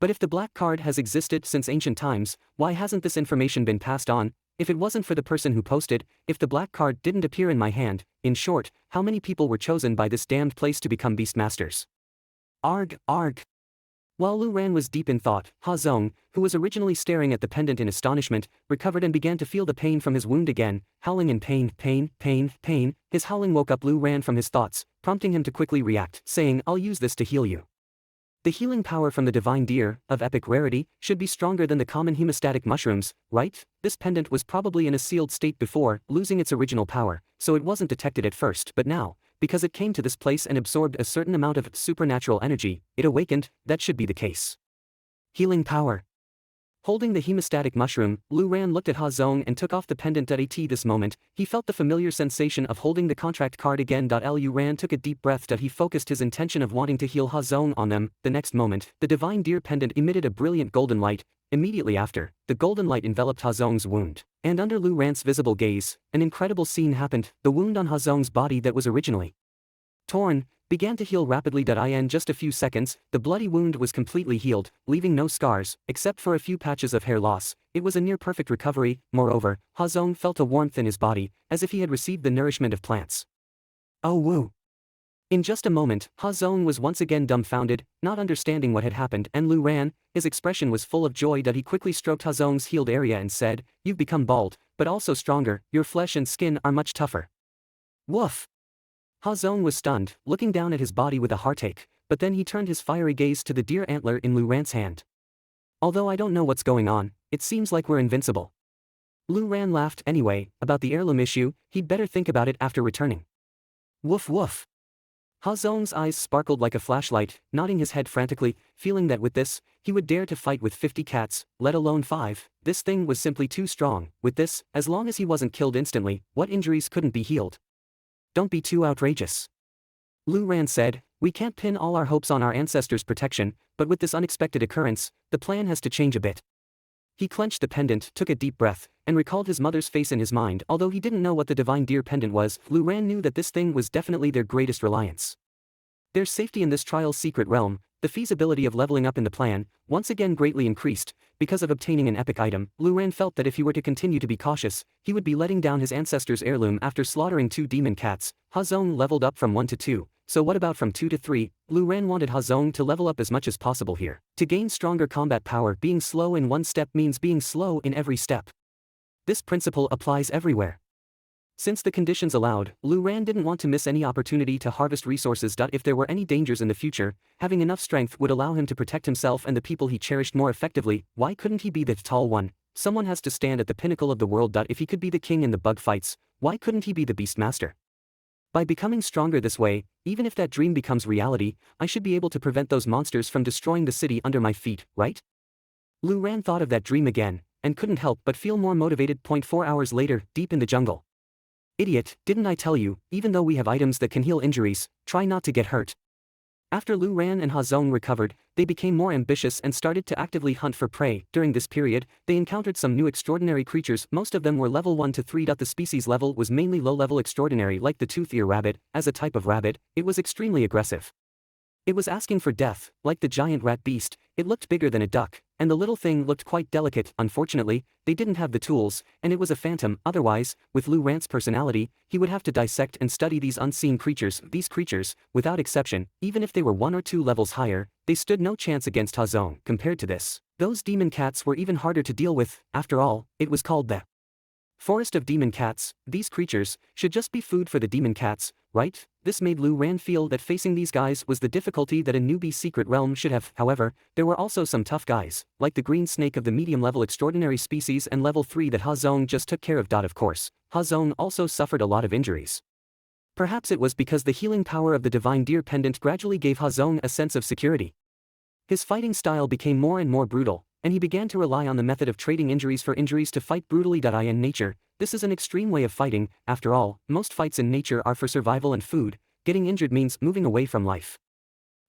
But if the black card has existed since ancient times, why hasn't this information been passed on? If it wasn't for the person who posted, if the black card didn't appear in my hand, in short, how many people were chosen by this damned place to become beastmasters? Arg, arg. While Lu Ran was deep in thought, Ha Zong, who was originally staring at the pendant in astonishment, recovered and began to feel the pain from his wound again, howling in pain, pain, pain, pain. His howling woke up Lu Ran from his thoughts, prompting him to quickly react, saying, I'll use this to heal you. The healing power from the divine deer, of epic rarity, should be stronger than the common hemostatic mushrooms, right? This pendant was probably in a sealed state before, losing its original power, so it wasn't detected at first, but now, because it came to this place and absorbed a certain amount of supernatural energy, it awakened. That should be the case. Healing power. Holding the hemostatic mushroom, Lu Ran looked at Ha Zong and took off the pendant. At this moment, he felt the familiar sensation of holding the contract card again. Lu Ran took a deep breath. He focused his intention of wanting to heal Ha Zong on them. The next moment, the divine deer pendant emitted a brilliant golden light. Immediately after, the golden light enveloped Ha Zong's wound. And under Lu Ran's visible gaze, an incredible scene happened. The wound on Ha Zong's body that was originally torn began to heal rapidly. In just a few seconds, the bloody wound was completely healed, leaving no scars, except for a few patches of hair loss. It was a near-perfect recovery. Moreover, Ha Zong felt a warmth in his body, as if he had received the nourishment of plants. Oh woo! In just a moment, Ha Zong was once again dumbfounded, not understanding what had happened, and Lu Ran, his expression was full of joy. He quickly stroked Ha Zong's healed area and said, You've become bald, but also stronger. Your flesh and skin are much tougher. Woof! Ha Zong was stunned, looking down at his body with a heartache, but then he turned his fiery gaze to the deer antler in Lu Ran's hand. Although I don't know what's going on, it seems like we're invincible. Lu Ran laughed. Anyway, about the heirloom issue, he'd better think about it after returning. Woof woof. Ha Zong's eyes sparkled like a flashlight, nodding his head frantically, feeling that with this, he would dare to fight with 50 cats, let alone 5. This thing was simply too strong. With this, as long as he wasn't killed instantly, what injuries couldn't be healed? Don't be too outrageous. Lu Ran said, We can't pin all our hopes on our ancestors' protection, but with this unexpected occurrence, the plan has to change a bit. He clenched the pendant, took a deep breath, and recalled his mother's face in his mind. Although he didn't know what the divine deer pendant was, Lu Ran knew that this thing was definitely their greatest reliance. There's safety in this trial's secret realm. The feasibility of leveling up in the plan, once again greatly increased. Because of obtaining an epic item, Lu Ran felt that if he were to continue to be cautious, he would be letting down his ancestors' heirloom. After slaughtering 2 demon cats, Ha Zong leveled up from 1 to 2, so what about from 2 to 3? Lu Ran wanted Ha Zong to level up as much as possible here. To gain stronger combat power, being slow in one step means being slow in every step. This principle applies everywhere. Since the conditions allowed, Lu Ran didn't want to miss any opportunity to harvest resources. If there were any dangers in the future, having enough strength would allow him to protect himself and the people he cherished more effectively. Why couldn't he be the tall one? Someone has to stand at the pinnacle of the world. If he could be the king in the bug fights, why couldn't he be the beastmaster? By becoming stronger this way, even if that dream becomes reality, I should be able to prevent those monsters from destroying the city under my feet, right? Lu Ran thought of that dream again, and couldn't help but feel more motivated. 4 hours later, deep in the jungle. Idiot, didn't I tell you, even though we have items that can heal injuries, try not to get hurt. After Lu Ran and Ha Zong recovered, they became more ambitious and started to actively hunt for prey. During this period, they encountered some new extraordinary creatures. Most of them were level 1 to 3. The species level was mainly low-level extraordinary, like the tooth-ear rabbit. As a type of rabbit, it was extremely aggressive. It was asking for death, like the giant rat beast. It looked bigger than a duck, and the little thing looked quite delicate. Unfortunately, they didn't have the tools, and it was a phantom. Otherwise, with Lu Ran's personality, he would have to dissect and study these unseen creatures. These creatures, without exception, even if they were 1 or 2 levels higher, they stood no chance against Ha Zong. Compared to this, those demon cats were even harder to deal with. After all, it was called the Forest of Demon Cats. These creatures should just be food for the demon cats, right? This made Lu Ran feel that facing these guys was the difficulty that a newbie secret realm should have. However, there were also some tough guys, like the green snake of the medium-level extraordinary species and level 3 that Ha Zong just took care of. Of course, Ha Zong also suffered a lot of injuries. Perhaps it was because the healing power of the divine deer pendant gradually gave Ha Zong a sense of security. His fighting style became more and more brutal, and he began to rely on the method of trading injuries for injuries to fight brutally. In nature, this is an extreme way of fighting. After all, most fights in nature are for survival and food. Getting injured means moving away from life.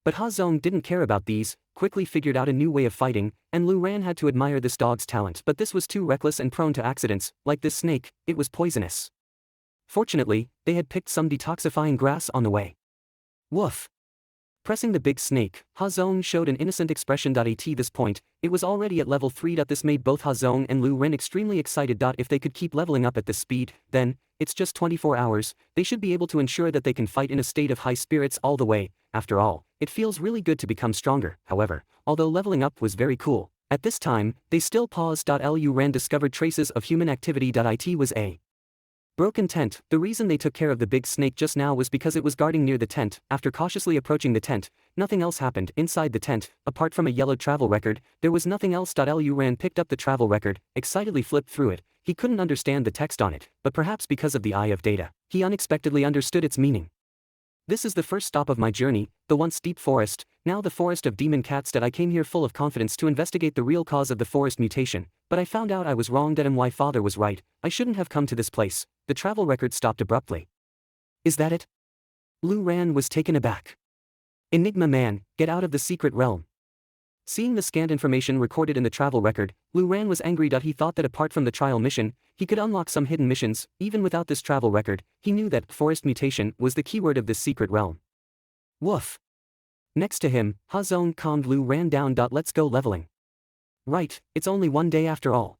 But Ha Zong didn't care about these, quickly figured out a new way of fighting, and Lu Ran had to admire this dog's talent. But this was too reckless and prone to accidents. Like this snake, it was poisonous. Fortunately, they had picked some detoxifying grass on the way. Woof. Pressing the big snake, Ha Zong showed an innocent expression. At this point, it was already at level 3. This made both Ha Zong and Lu Ran extremely excited. If they could keep leveling up at this speed, then, it's just 24 hours, they should be able to ensure that they can fight in a state of high spirits all the way. After all, it feels really good to become stronger. However, although leveling up was very cool, at this time, they still paused. Lu Ran discovered traces of human activity. It was a broken tent. The reason they took care of the big snake just now was because it was guarding near the tent. After cautiously approaching the tent, nothing else happened. Inside the tent, apart from a yellow travel record, there was nothing else. Lu Ran picked up the travel record, excitedly flipped through it. He couldn't understand the text on it, but perhaps because of the Eye of Data, he unexpectedly understood its meaning. This is the first stop of my journey, the once deep forest, now the forest of demon cats. I came here full of confidence to investigate the real cause of the forest mutation, but I found out I was wrong. My father was right, I shouldn't have come to this place. The travel record stopped abruptly. Is that it? Lu Ran was taken aback. Enigma man, get out of the secret realm. Seeing the scanned information recorded in the travel record, Lu Ran was angry. He thought that apart from the trial mission, he could unlock some hidden missions. Even without this travel record, he knew that forest mutation was the keyword of this secret realm. Woof. Next to him, Ha Zong calmed Lu Ran down. Let's go leveling. Right, it's only 1 day after all.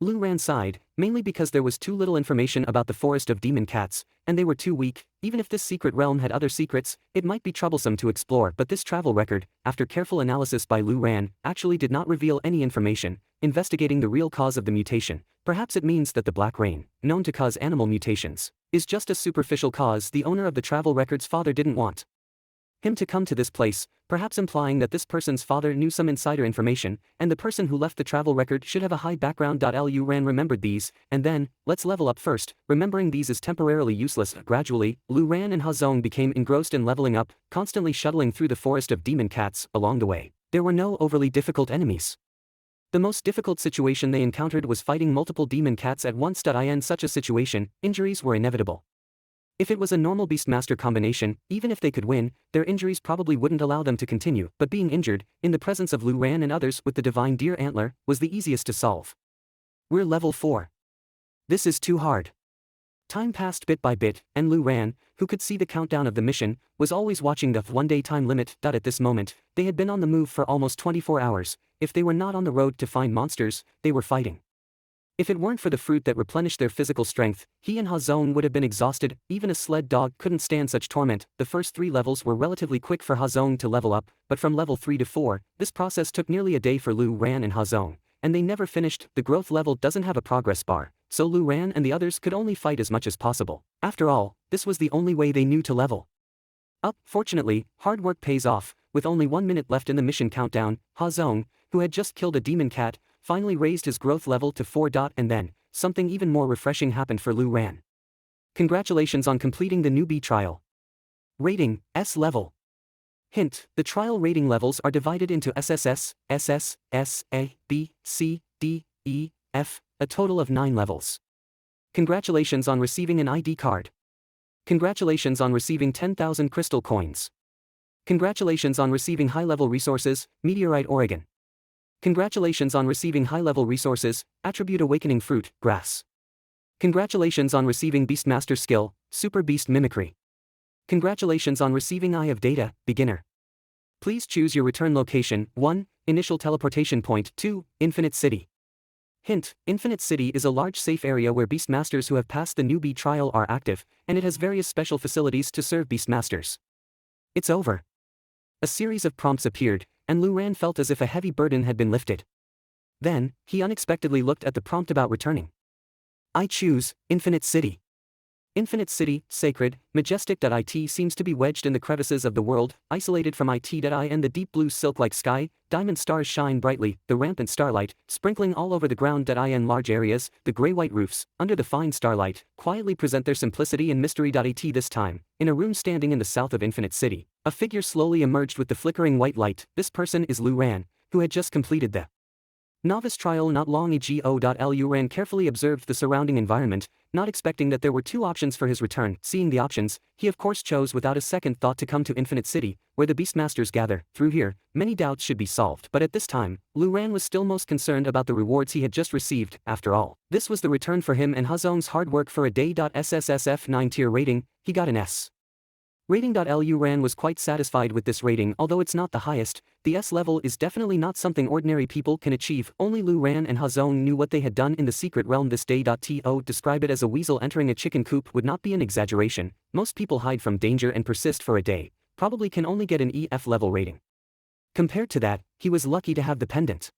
Lu Ran sighed, mainly because there was too little information about the forest of demon cats, and they were too weak. Even if this secret realm had other secrets, it might be troublesome to explore. But this travel record, after careful analysis by Lu Ran, actually did not reveal any information investigating the real cause of the mutation. Perhaps it means that the black rain, known to cause animal mutations, is just a superficial cause. The owner of the travel record's father didn't want him to come to this place, perhaps implying that this person's father knew some insider information, and the person who left the travel record should have a high background. Lu Ran remembered these, and then, let's level up first. Remembering these is temporarily useless. Gradually, Lu Ran and Ha Zong became engrossed in leveling up, constantly shuttling through the forest of demon cats. Along the way, there were no overly difficult enemies. The most difficult situation they encountered was fighting multiple demon cats at once. In such a situation, injuries were inevitable. If it was a normal Beastmaster combination, even if they could win, their injuries probably wouldn't allow them to continue. But being injured, in the presence of Lu Ran and others with the divine deer antler, was the easiest to solve. We're level 4. This is too hard. Time passed bit by bit, and Lu Ran, who could see the countdown of the mission, was always watching the 1-day time limit. At this moment, they had been on the move for almost 24 hours. If they were not on the road to find monsters, they were fighting. If it weren't for the fruit that replenished their physical strength, he and Ha Zong would have been exhausted. Even a sled dog couldn't stand such torment. The first 3 levels were relatively quick for Ha Zong to level up, but from level 3 to 4, this process took nearly a day for Lu Ran and Ha Zong, and they never finished. The growth level doesn't have a progress bar, so Lu Ran and the others could only fight as much as possible. After all, this was the only way they knew to level up. Fortunately, hard work pays off. With only 1 minute left in the mission countdown, Ha Zong, who had just killed a demon cat, finally raised his growth level to 4. And then, something even more refreshing happened for Lu Ran. Congratulations on completing the newbie trial. Rating, S level. Hint, the trial rating levels are divided into SSS, SS, S, A, B, C, D, E, F, a total of 9 levels. Congratulations on receiving an ID card. Congratulations on receiving 10,000 crystal coins. Congratulations on receiving high-level resources, Meteorite Oregon. Congratulations on receiving high-level resources, Attribute Awakening Fruit, Grass. Congratulations on receiving Beastmaster Skill, Super Beast Mimicry. Congratulations on receiving Eye of Data, Beginner. Please choose your return location. 1. Initial teleportation point. 2. Infinite City. Hint, Infinite City is a large safe area where Beastmasters who have passed the newbie trial are active, and it has various special facilities to serve Beastmasters. It's over. A series of prompts appeared, and Luran felt as if a heavy burden had been lifted. Then, he unexpectedly looked at the prompt about returning. I choose Infinite City. Infinite City, sacred, majestic.it seems to be wedged in the crevices of the world, isolated from it.I and the deep blue silk-like sky, diamond stars shine brightly, the rampant starlight, sprinkling all over the ground.I and large areas, the grey-white roofs, under the fine starlight, quietly present their simplicity and mystery.it this time, in a room standing in the south of Infinite City, a figure slowly emerged with the flickering white light. This person is Luran, who had just completed the novice trial not long ago. Luran carefully observed the surrounding environment, not expecting that there were 2 options for his return. Seeing the options, he of course chose without a second thought to come to Infinite City, where the Beastmasters gather. Through here, many doubts should be solved, but at this time, Luran was still most concerned about the rewards he had just received. After all, this was the return for him and Hazong's hard work for a day. SSSF 9 tier rating, he got an S. Rating. Luran was quite satisfied with this rating, although it's not the highest. The S level is definitely not something ordinary people can achieve. Only Luran and Hazong knew what they had done in the secret realm this day. To describe it as a weasel entering a chicken coop would not be an exaggeration. Most people hide from danger and persist for a day, probably can only get an EF level rating. Compared to that, he was lucky to have the pendant.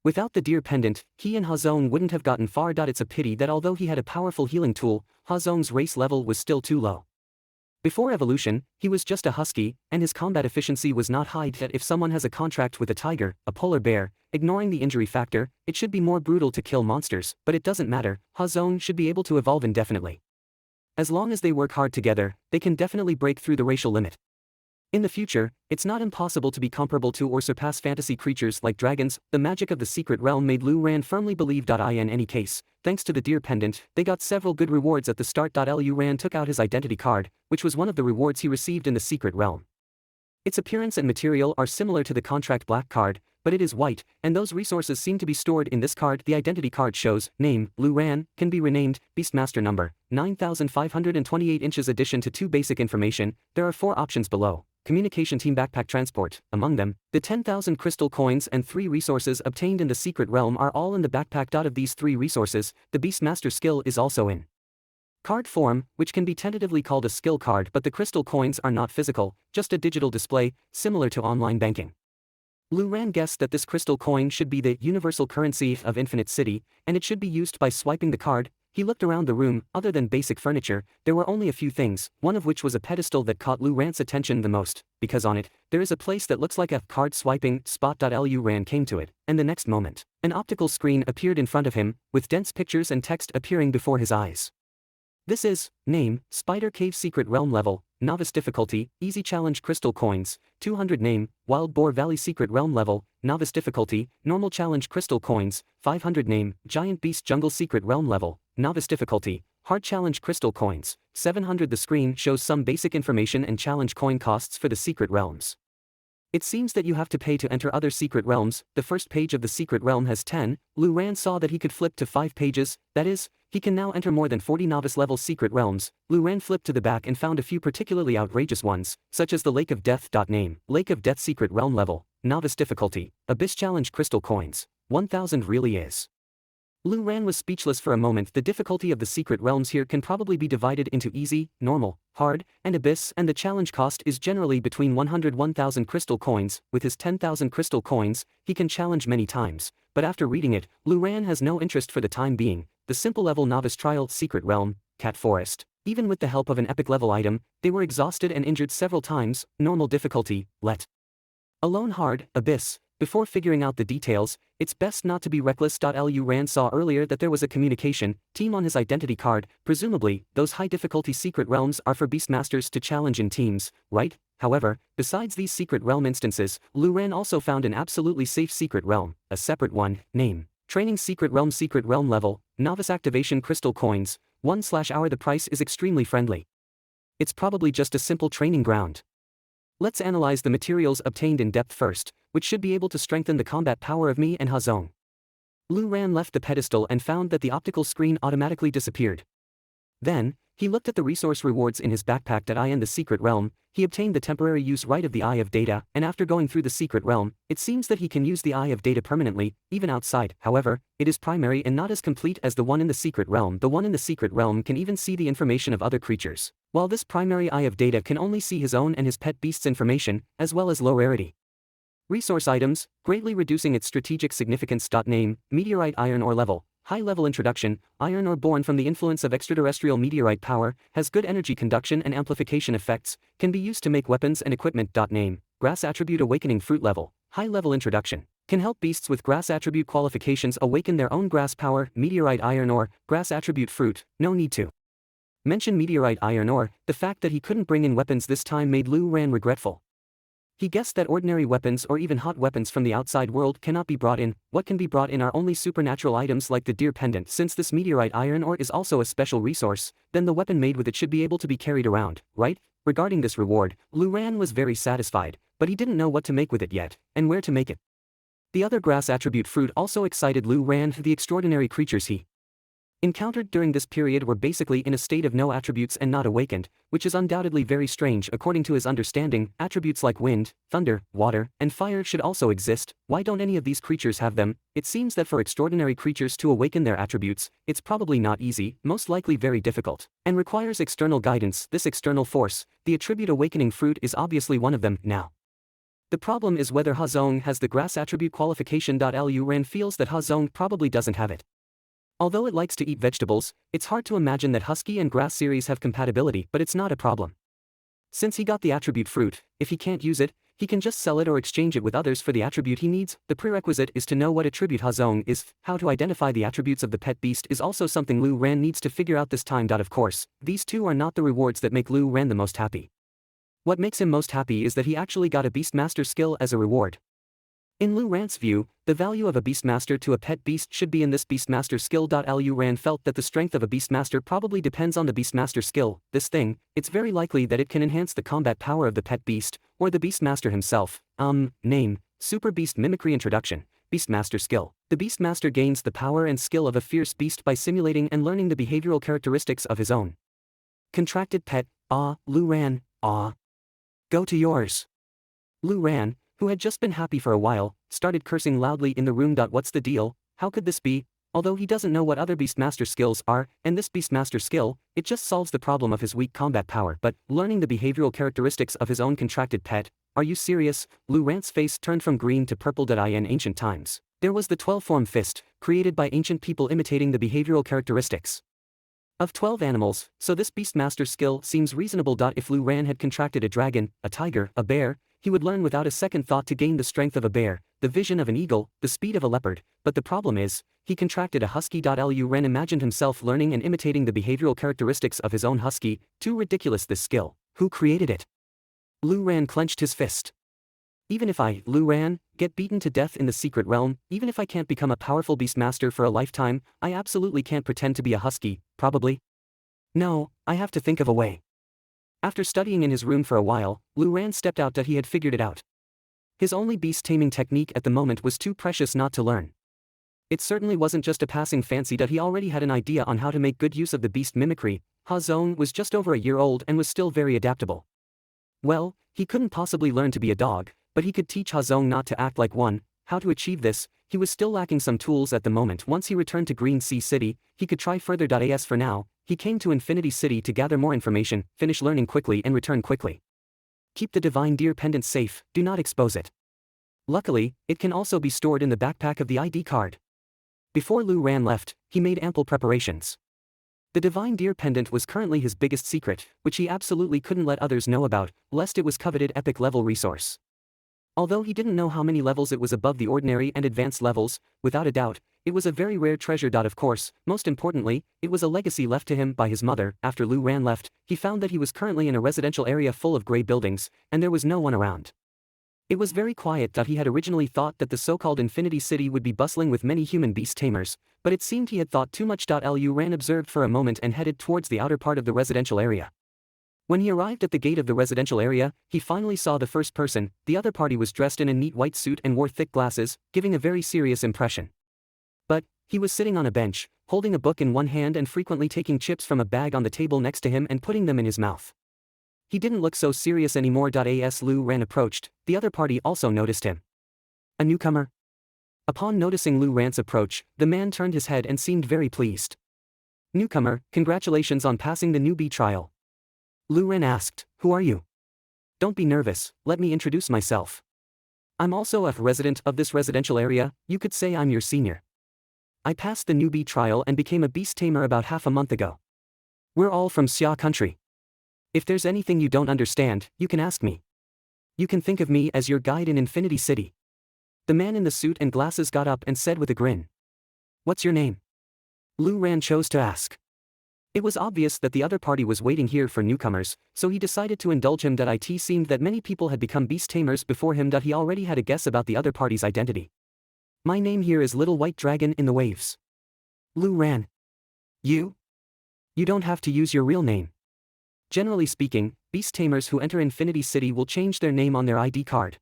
Without the deer pendant, he and Hazong wouldn't have gotten far. It's a pity that although he had a powerful healing tool, Hazong's race level was still too low. Before evolution, he was just a husky, and his combat efficiency was not high. That if someone has a contract with a tiger, a polar bear, ignoring the injury factor, it should be more brutal to kill monsters, but it doesn't matter. Hazong should be able to evolve indefinitely. As long as they work hard together, they can definitely break through the racial limit. In the future, it's not impossible to be comparable to or surpass fantasy creatures like dragons. The magic of the secret realm made Luran firmly believe. In any case, thanks to the deer pendant, they got several good rewards at the start. Luran took out his identity card, which was one of the rewards he received in the secret realm. Its appearance and material are similar to the contract black card, but it is white, and those resources seem to be stored in this card. The identity card shows, name, Luran, can be renamed, Beastmaster number, 9,528 inches. Addition to 2 basic information, there are 4 options below. Communication team backpack transport, among them, the 10,000 crystal coins and 3 resources obtained in the secret realm are all in the backpack. Of these 3 resources, the Beastmaster skill is also in card form, which can be tentatively called a skill card, but the crystal coins are not physical, just a digital display, similar to online banking. Luran guessed that this crystal coin should be the universal currency of Infinite City, and it should be used by swiping the card. He looked around the room. Other than basic furniture, there were only a few things, one of which was a pedestal that caught Luran's attention the most, because on it, there is a place that looks like a card swiping spot. Luran came to it, and the next moment, an optical screen appeared in front of him, with dense pictures and text appearing before his eyes. This is, name, Spider Cave Secret Realm level, Novice difficulty, Easy Challenge Crystal Coins, 200 name, Wild Boar Valley Secret Realm level, Novice difficulty, Normal Challenge Crystal Coins, 500 name, Giant Beast Jungle Secret Realm level, Novice difficulty, Hard Challenge Crystal Coins, 700. The screen shows some basic information and challenge coin costs for the secret realms. It seems that you have to pay to enter other secret realms. The first page of the secret realm has 10. Luran saw that he could flip to 5 pages, that is, he can now enter more than 40 novice-level secret realms. Luran flipped to the back and found a few particularly outrageous ones, such as the Lake of Death. Name, Lake of Death Secret Realm level, Novice difficulty, Abyss Challenge Crystal Coins, 1000 really is. Luran was speechless for a moment. The difficulty of the secret realms here can probably be divided into easy, normal, hard, and abyss, and the challenge cost is generally between 101,000 crystal coins. With his 10,000 crystal coins, he can challenge many times, but after reading it, Luran has no interest for the time being. The simple level novice trial secret realm, Cat Forest. Even with the help of an epic level item, they were exhausted and injured several times. Normal difficulty, let alone hard, abyss. Before figuring out the details, it's best not to be reckless. Luran saw earlier that there was a communication team on his identity card. Presumably, those high-difficulty secret realms are for Beastmasters to challenge in teams, right? However, besides these secret realm instances, Lu Ran also found an absolutely safe secret realm, a separate one, name. Training secret realm level, novice activation crystal coins, 1/hour. The price is extremely friendly. It's probably just a simple training ground. Let's analyze the materials obtained in depth first, which should be able to strengthen the combat power of me and Hazong. Lu Ran left the pedestal and found that the optical screen automatically disappeared. Then, he looked at the resource rewards in his backpack. That eye in the secret realm, he obtained the temporary use right of the Eye of Data, and after going through the secret realm, it seems that he can use the Eye of Data permanently, even outside. However, it is primary and not as complete as the one in the secret realm. The one in the secret realm can even see the information of other creatures, while this primary Eye of Data can only see his own and his pet beast's information, as well as low rarity resource items, greatly reducing its strategic significance. Name, meteorite iron ore level. High-level introduction, iron ore born from the influence of extraterrestrial meteorite power, has good energy conduction and amplification effects, can be used to make weapons and equipment. Name, grass attribute awakening fruit level, high-level introduction, can help beasts with grass attribute qualifications awaken their own grass power. Meteorite iron ore, grass attribute fruit, no need to mention meteorite iron ore. The fact that he couldn't bring in weapons this time made Lu Ran regretful. He guessed that ordinary weapons or even hot weapons from the outside world cannot be brought in. What can be brought in are only supernatural items like the deer pendant. Since this meteorite iron ore is also a special resource, then the weapon made with it should be able to be carried around, right? Regarding this reward, Lu Ran was very satisfied, but he didn't know what to make with it yet, and where to make it. The other grass attribute fruit also excited Lu Ran. The extraordinary creatures he encountered during this period were basically in a state of no attributes and not awakened, which is undoubtedly very strange. According to his understanding, attributes like wind, thunder, water, and fire should also exist. Why don't any of these creatures have them? It seems that for extraordinary creatures to awaken their attributes, it's probably not easy, most likely very difficult, and requires external guidance. This external force, the attribute awakening fruit, is obviously one of them. Now, the problem is whether Hazong has the grass attribute qualification. Lu Ran feels that Hazong probably doesn't have it. Although it likes to eat vegetables, it's hard to imagine that Husky and Grass series have compatibility, but it's not a problem. Since he got the attribute fruit, if he can't use it, he can just sell it or exchange it with others for the attribute he needs. The prerequisite is to know what attribute Hazong is. How to identify the attributes of the pet beast is also something Lu Ran needs to figure out this time. Of course, these two are not the rewards that make Lu Ran the most happy. What makes him most happy is that he actually got a Beastmaster skill as a reward. In Lu Ran's view, the value of a Beastmaster to a pet beast should be in this Beastmaster skill. Lu Ran felt that the strength of a Beastmaster probably depends on the Beastmaster skill. This thing, it's very likely that it can enhance the combat power of the pet beast, or the Beastmaster himself. Name, Super Beast Mimicry Introduction, Beastmaster skill. The Beastmaster gains the power and skill of a fierce beast by simulating and learning the behavioral characteristics of his own contracted pet. Lu Ran, go to yours. Lu Ran, who had just been happy for a while, started cursing loudly in the room. What's the deal? How could this be? Although he doesn't know what other Beastmaster skills are, and this Beastmaster skill, it just solves the problem of his weak combat power. But, learning the behavioral characteristics of his own contracted pet, are you serious? Lu Ran's face turned from green to purple. In ancient times, there was the 12-form fist, created by ancient people imitating the behavioral characteristics of 12 animals, so this Beastmaster skill seems reasonable. If Lu Ran had contracted a dragon, a tiger, a bear, he would learn without a second thought to gain the strength of a bear, the vision of an eagle, the speed of a leopard. But the problem is, he contracted a husky. Lu Ran imagined himself learning and imitating the behavioral characteristics of his own husky. Too ridiculous, this skill. Who created it? Lu Ran clenched his fist. Even if I, Lu Ran, get beaten to death in the secret realm, even if I can't become a powerful Beastmaster for a lifetime, I absolutely can't pretend to be a husky, probably. No, I have to think of a way. After studying in his room for a while, Lu Ran stepped out. He had figured it out. His only beast taming technique at the moment was too precious not to learn. It certainly wasn't just a passing fancy. He already had an idea on how to make good use of the beast mimicry. Hazong was just over a year old and was still very adaptable. Well, he couldn't possibly learn to be a dog, but he could teach Hazong not to act like one. How to achieve this? He was still lacking some tools at the moment. Once he returned to Green Sea City, he could try further. As for now, he came to Infinity City to gather more information, finish learning quickly and return quickly. Keep the divine deer pendant safe, do not expose it. Luckily, it can also be stored in the backpack of the ID card. Before Lu Ran left, he made ample preparations. The divine deer pendant was currently his biggest secret, which he absolutely couldn't let others know about, lest it was coveted epic level resource. Although he didn't know how many levels it was above the ordinary and advanced levels, without a doubt, it was a very rare treasure. Of course, most importantly, it was a legacy left to him by his mother. After Lu Ran left, he found that he was currently in a residential area full of gray buildings, and there was no one around. It was very quiet. He had originally thought that the so-called Infinity City would be bustling with many human beast tamers, but it seemed he had thought too much. Lu Ran observed for a moment and headed towards the outer part of the residential area. When he arrived at the gate of the residential area, he finally saw the first person. The other party was dressed in a neat white suit and wore thick glasses, giving a very serious impression. But he was sitting on a bench, holding a book in one hand and frequently taking chips from a bag on the table next to him and putting them in his mouth. He didn't look so serious anymore. As Lu Ran approached, the other party also noticed him. A newcomer? Upon noticing Lu Ran's approach, the man turned his head and seemed very pleased. Newcomer, congratulations on passing the newbie trial. Lu Ran asked, who are you? Don't be nervous, let me introduce myself. I'm also a resident of this residential area, you could say I'm your senior. I passed the newbie trial and became a beast tamer about half a month ago. We're all from Xia country. If there's anything you don't understand, you can ask me. You can think of me as your guide in Infinity City. The man in the suit and glasses got up and said with a grin. What's your name? Lu Ran chose to ask. It was obvious that the other party was waiting here for newcomers, so he decided to indulge him. It seemed that many people had become beast tamers before him. He already had a guess about the other party's identity. My name here is Little White Dragon in the Waves. Lu Ran. You? You don't have to use your real name. Generally speaking, beast tamers who enter Infinity City will change their name on their ID card.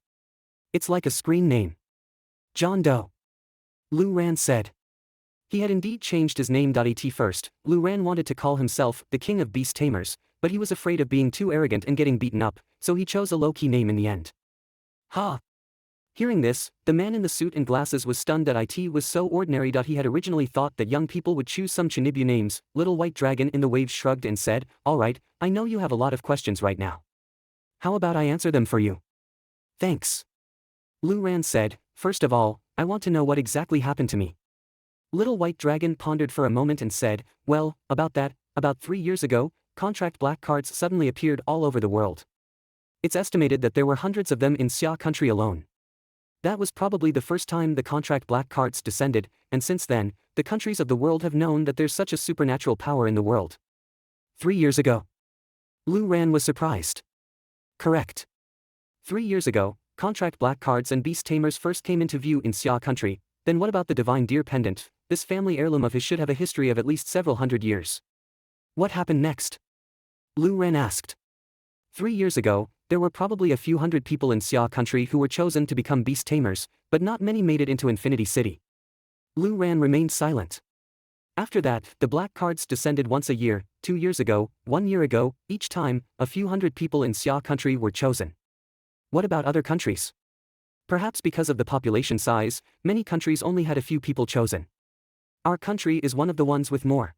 It's like a screen name. John Doe. Lu Ran said. He had indeed changed his name. At first, Lu Ran wanted to call himself the King of Beast Tamers, but he was afraid of being too arrogant and getting beaten up, so he chose a low-key name in the end. Ha! Hearing this, the man in the suit and glasses was stunned. It was so ordinary. He had originally thought that young people would choose some Chinibu names. Little White Dragon in the Waves shrugged and said, alright, I know you have a lot of questions right now. How about I answer them for you? Thanks. Lu Ran said, first of all, I want to know what exactly happened to me. Little White Dragon pondered for a moment and said, well, about 3 years ago, contract black cards suddenly appeared all over the world. It's estimated that there were hundreds of them in Xia country alone. That was probably the first time the contract black cards descended, and since then, the countries of the world have known that there's such a supernatural power in the world. 3 years ago. Lu Ran was surprised. Correct. 3 years ago, contract black cards and beast tamers first came into view in Xia country. Then what about the divine deer pendant? This family heirloom of his should have a history of at least several hundred years. What happened next? Lu Ran asked. 3 years ago, there were probably a few hundred people in Xia country who were chosen to become beast tamers, but not many made it into Infinity City. Lu Ran remained silent. After that, the black cards descended once a year, 2 years ago, 1 year ago, each time, a few hundred people in Xia country were chosen. What about other countries? Perhaps because of the population size, many countries only had a few people chosen. Our country is one of the ones with more.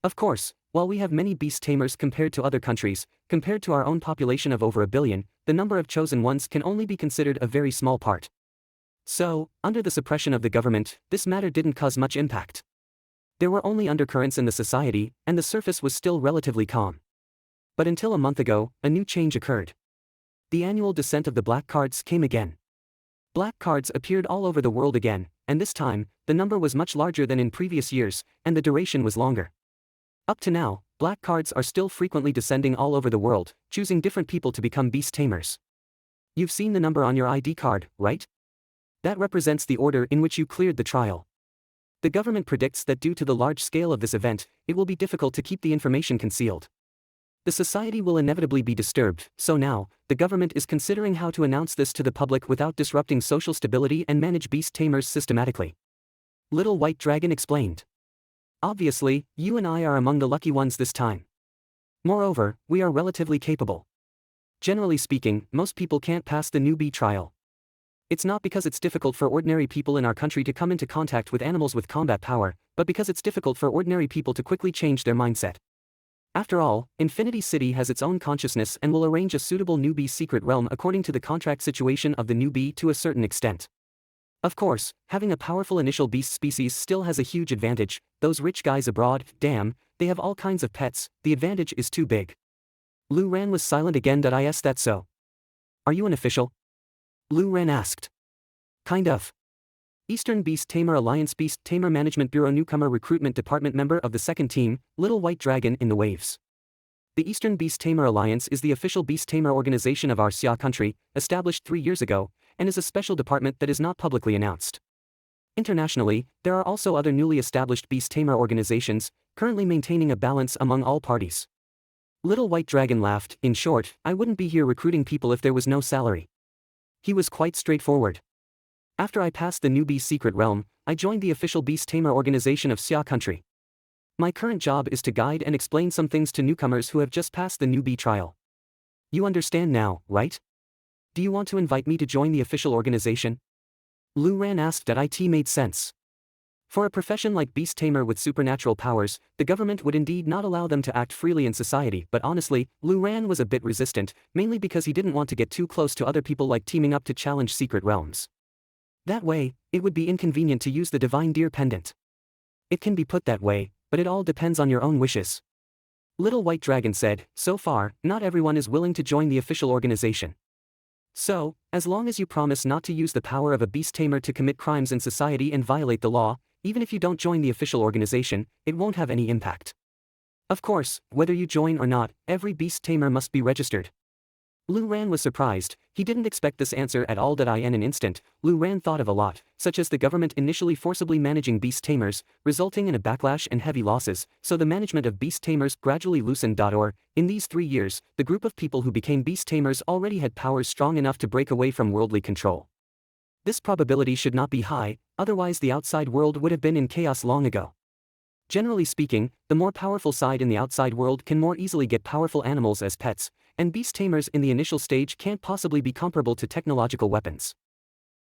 Of course, while we have many beast tamers compared to other countries, compared to our own population of over 1 billion, the number of chosen ones can only be considered a very small part. So, under the suppression of the government, this matter didn't cause much impact. There were only undercurrents in the society, and the surface was still relatively calm. But until a month ago, a new change occurred. The annual descent of the black cards came again. Black cards appeared all over the world again, and this time, the number was much larger than in previous years, and the duration was longer. Up to now, black cards are still frequently descending all over the world, choosing different people to become beast tamers. You've seen the number on your ID card, right? That represents the order in which you cleared the trial. The government predicts that due to the large scale of this event, it will be difficult to keep the information concealed. The society will inevitably be disturbed, so now, the government is considering how to announce this to the public without disrupting social stability and manage beast tamers systematically. Little White Dragon explained. Obviously, you and I are among the lucky ones this time. Moreover, we are relatively capable. Generally speaking, most people can't pass the newbie trial. It's not because it's difficult for ordinary people in our country to come into contact with animals with combat power, but because it's difficult for ordinary people to quickly change their mindset. After all, Infinity City has its own consciousness and will arrange a suitable newbie secret realm according to the contract situation of the newbie to a certain extent. Of course, having a powerful initial beast species still has a huge advantage. Those rich guys abroad, damn, they have all kinds of pets, the advantage is too big. Lu Ran was silent again. Is that so? Are you an official? Lu Ran asked. Kind of. Eastern Beast Tamer Alliance Beast Tamer Management Bureau Newcomer Recruitment Department Member of the Second Team, Little White Dragon in the Waves. The Eastern Beast Tamer Alliance is the official beast tamer organization of our Xia country, established 3 years ago, and is a special department that is not publicly announced. Internationally, there are also other newly established beast tamer organizations, currently maintaining a balance among all parties. Little White Dragon laughed. In short, I wouldn't be here recruiting people if there was no salary. He was quite straightforward. After I passed the newbie secret realm, I joined the official beast tamer organization of Xia country. My current job is to guide and explain some things to newcomers who have just passed the newbie trial. You understand now, right? Do you want to invite me to join the official organization? Lu Ran asked. It made sense. For a profession like beast tamer with supernatural powers, the government would indeed not allow them to act freely in society, but honestly, Lu Ran was a bit resistant, mainly because he didn't want to get too close to other people like teaming up to challenge secret realms. That way, it would be inconvenient to use the divine deer pendant. It can be put that way, but it all depends on your own wishes. Little White Dragon said, so far, not everyone is willing to join the official organization. So, as long as you promise not to use the power of a beast tamer to commit crimes in society and violate the law, even if you don't join the official organization, it won't have any impact. Of course, whether you join or not, every beast tamer must be registered. Lu Ran was surprised. He didn't expect this answer at all. In an instant, Lu Ran thought of a lot, such as the government initially forcibly managing beast tamers, resulting in a backlash and heavy losses, so the management of beast tamers gradually loosened. Or, in these 3 years, the group of people who became beast tamers already had powers strong enough to break away from worldly control. This probability should not be high, otherwise the outside world would have been in chaos long ago. Generally speaking, the more powerful side in the outside world can more easily get powerful animals as pets, and beast tamers in the initial stage can't possibly be comparable to technological weapons.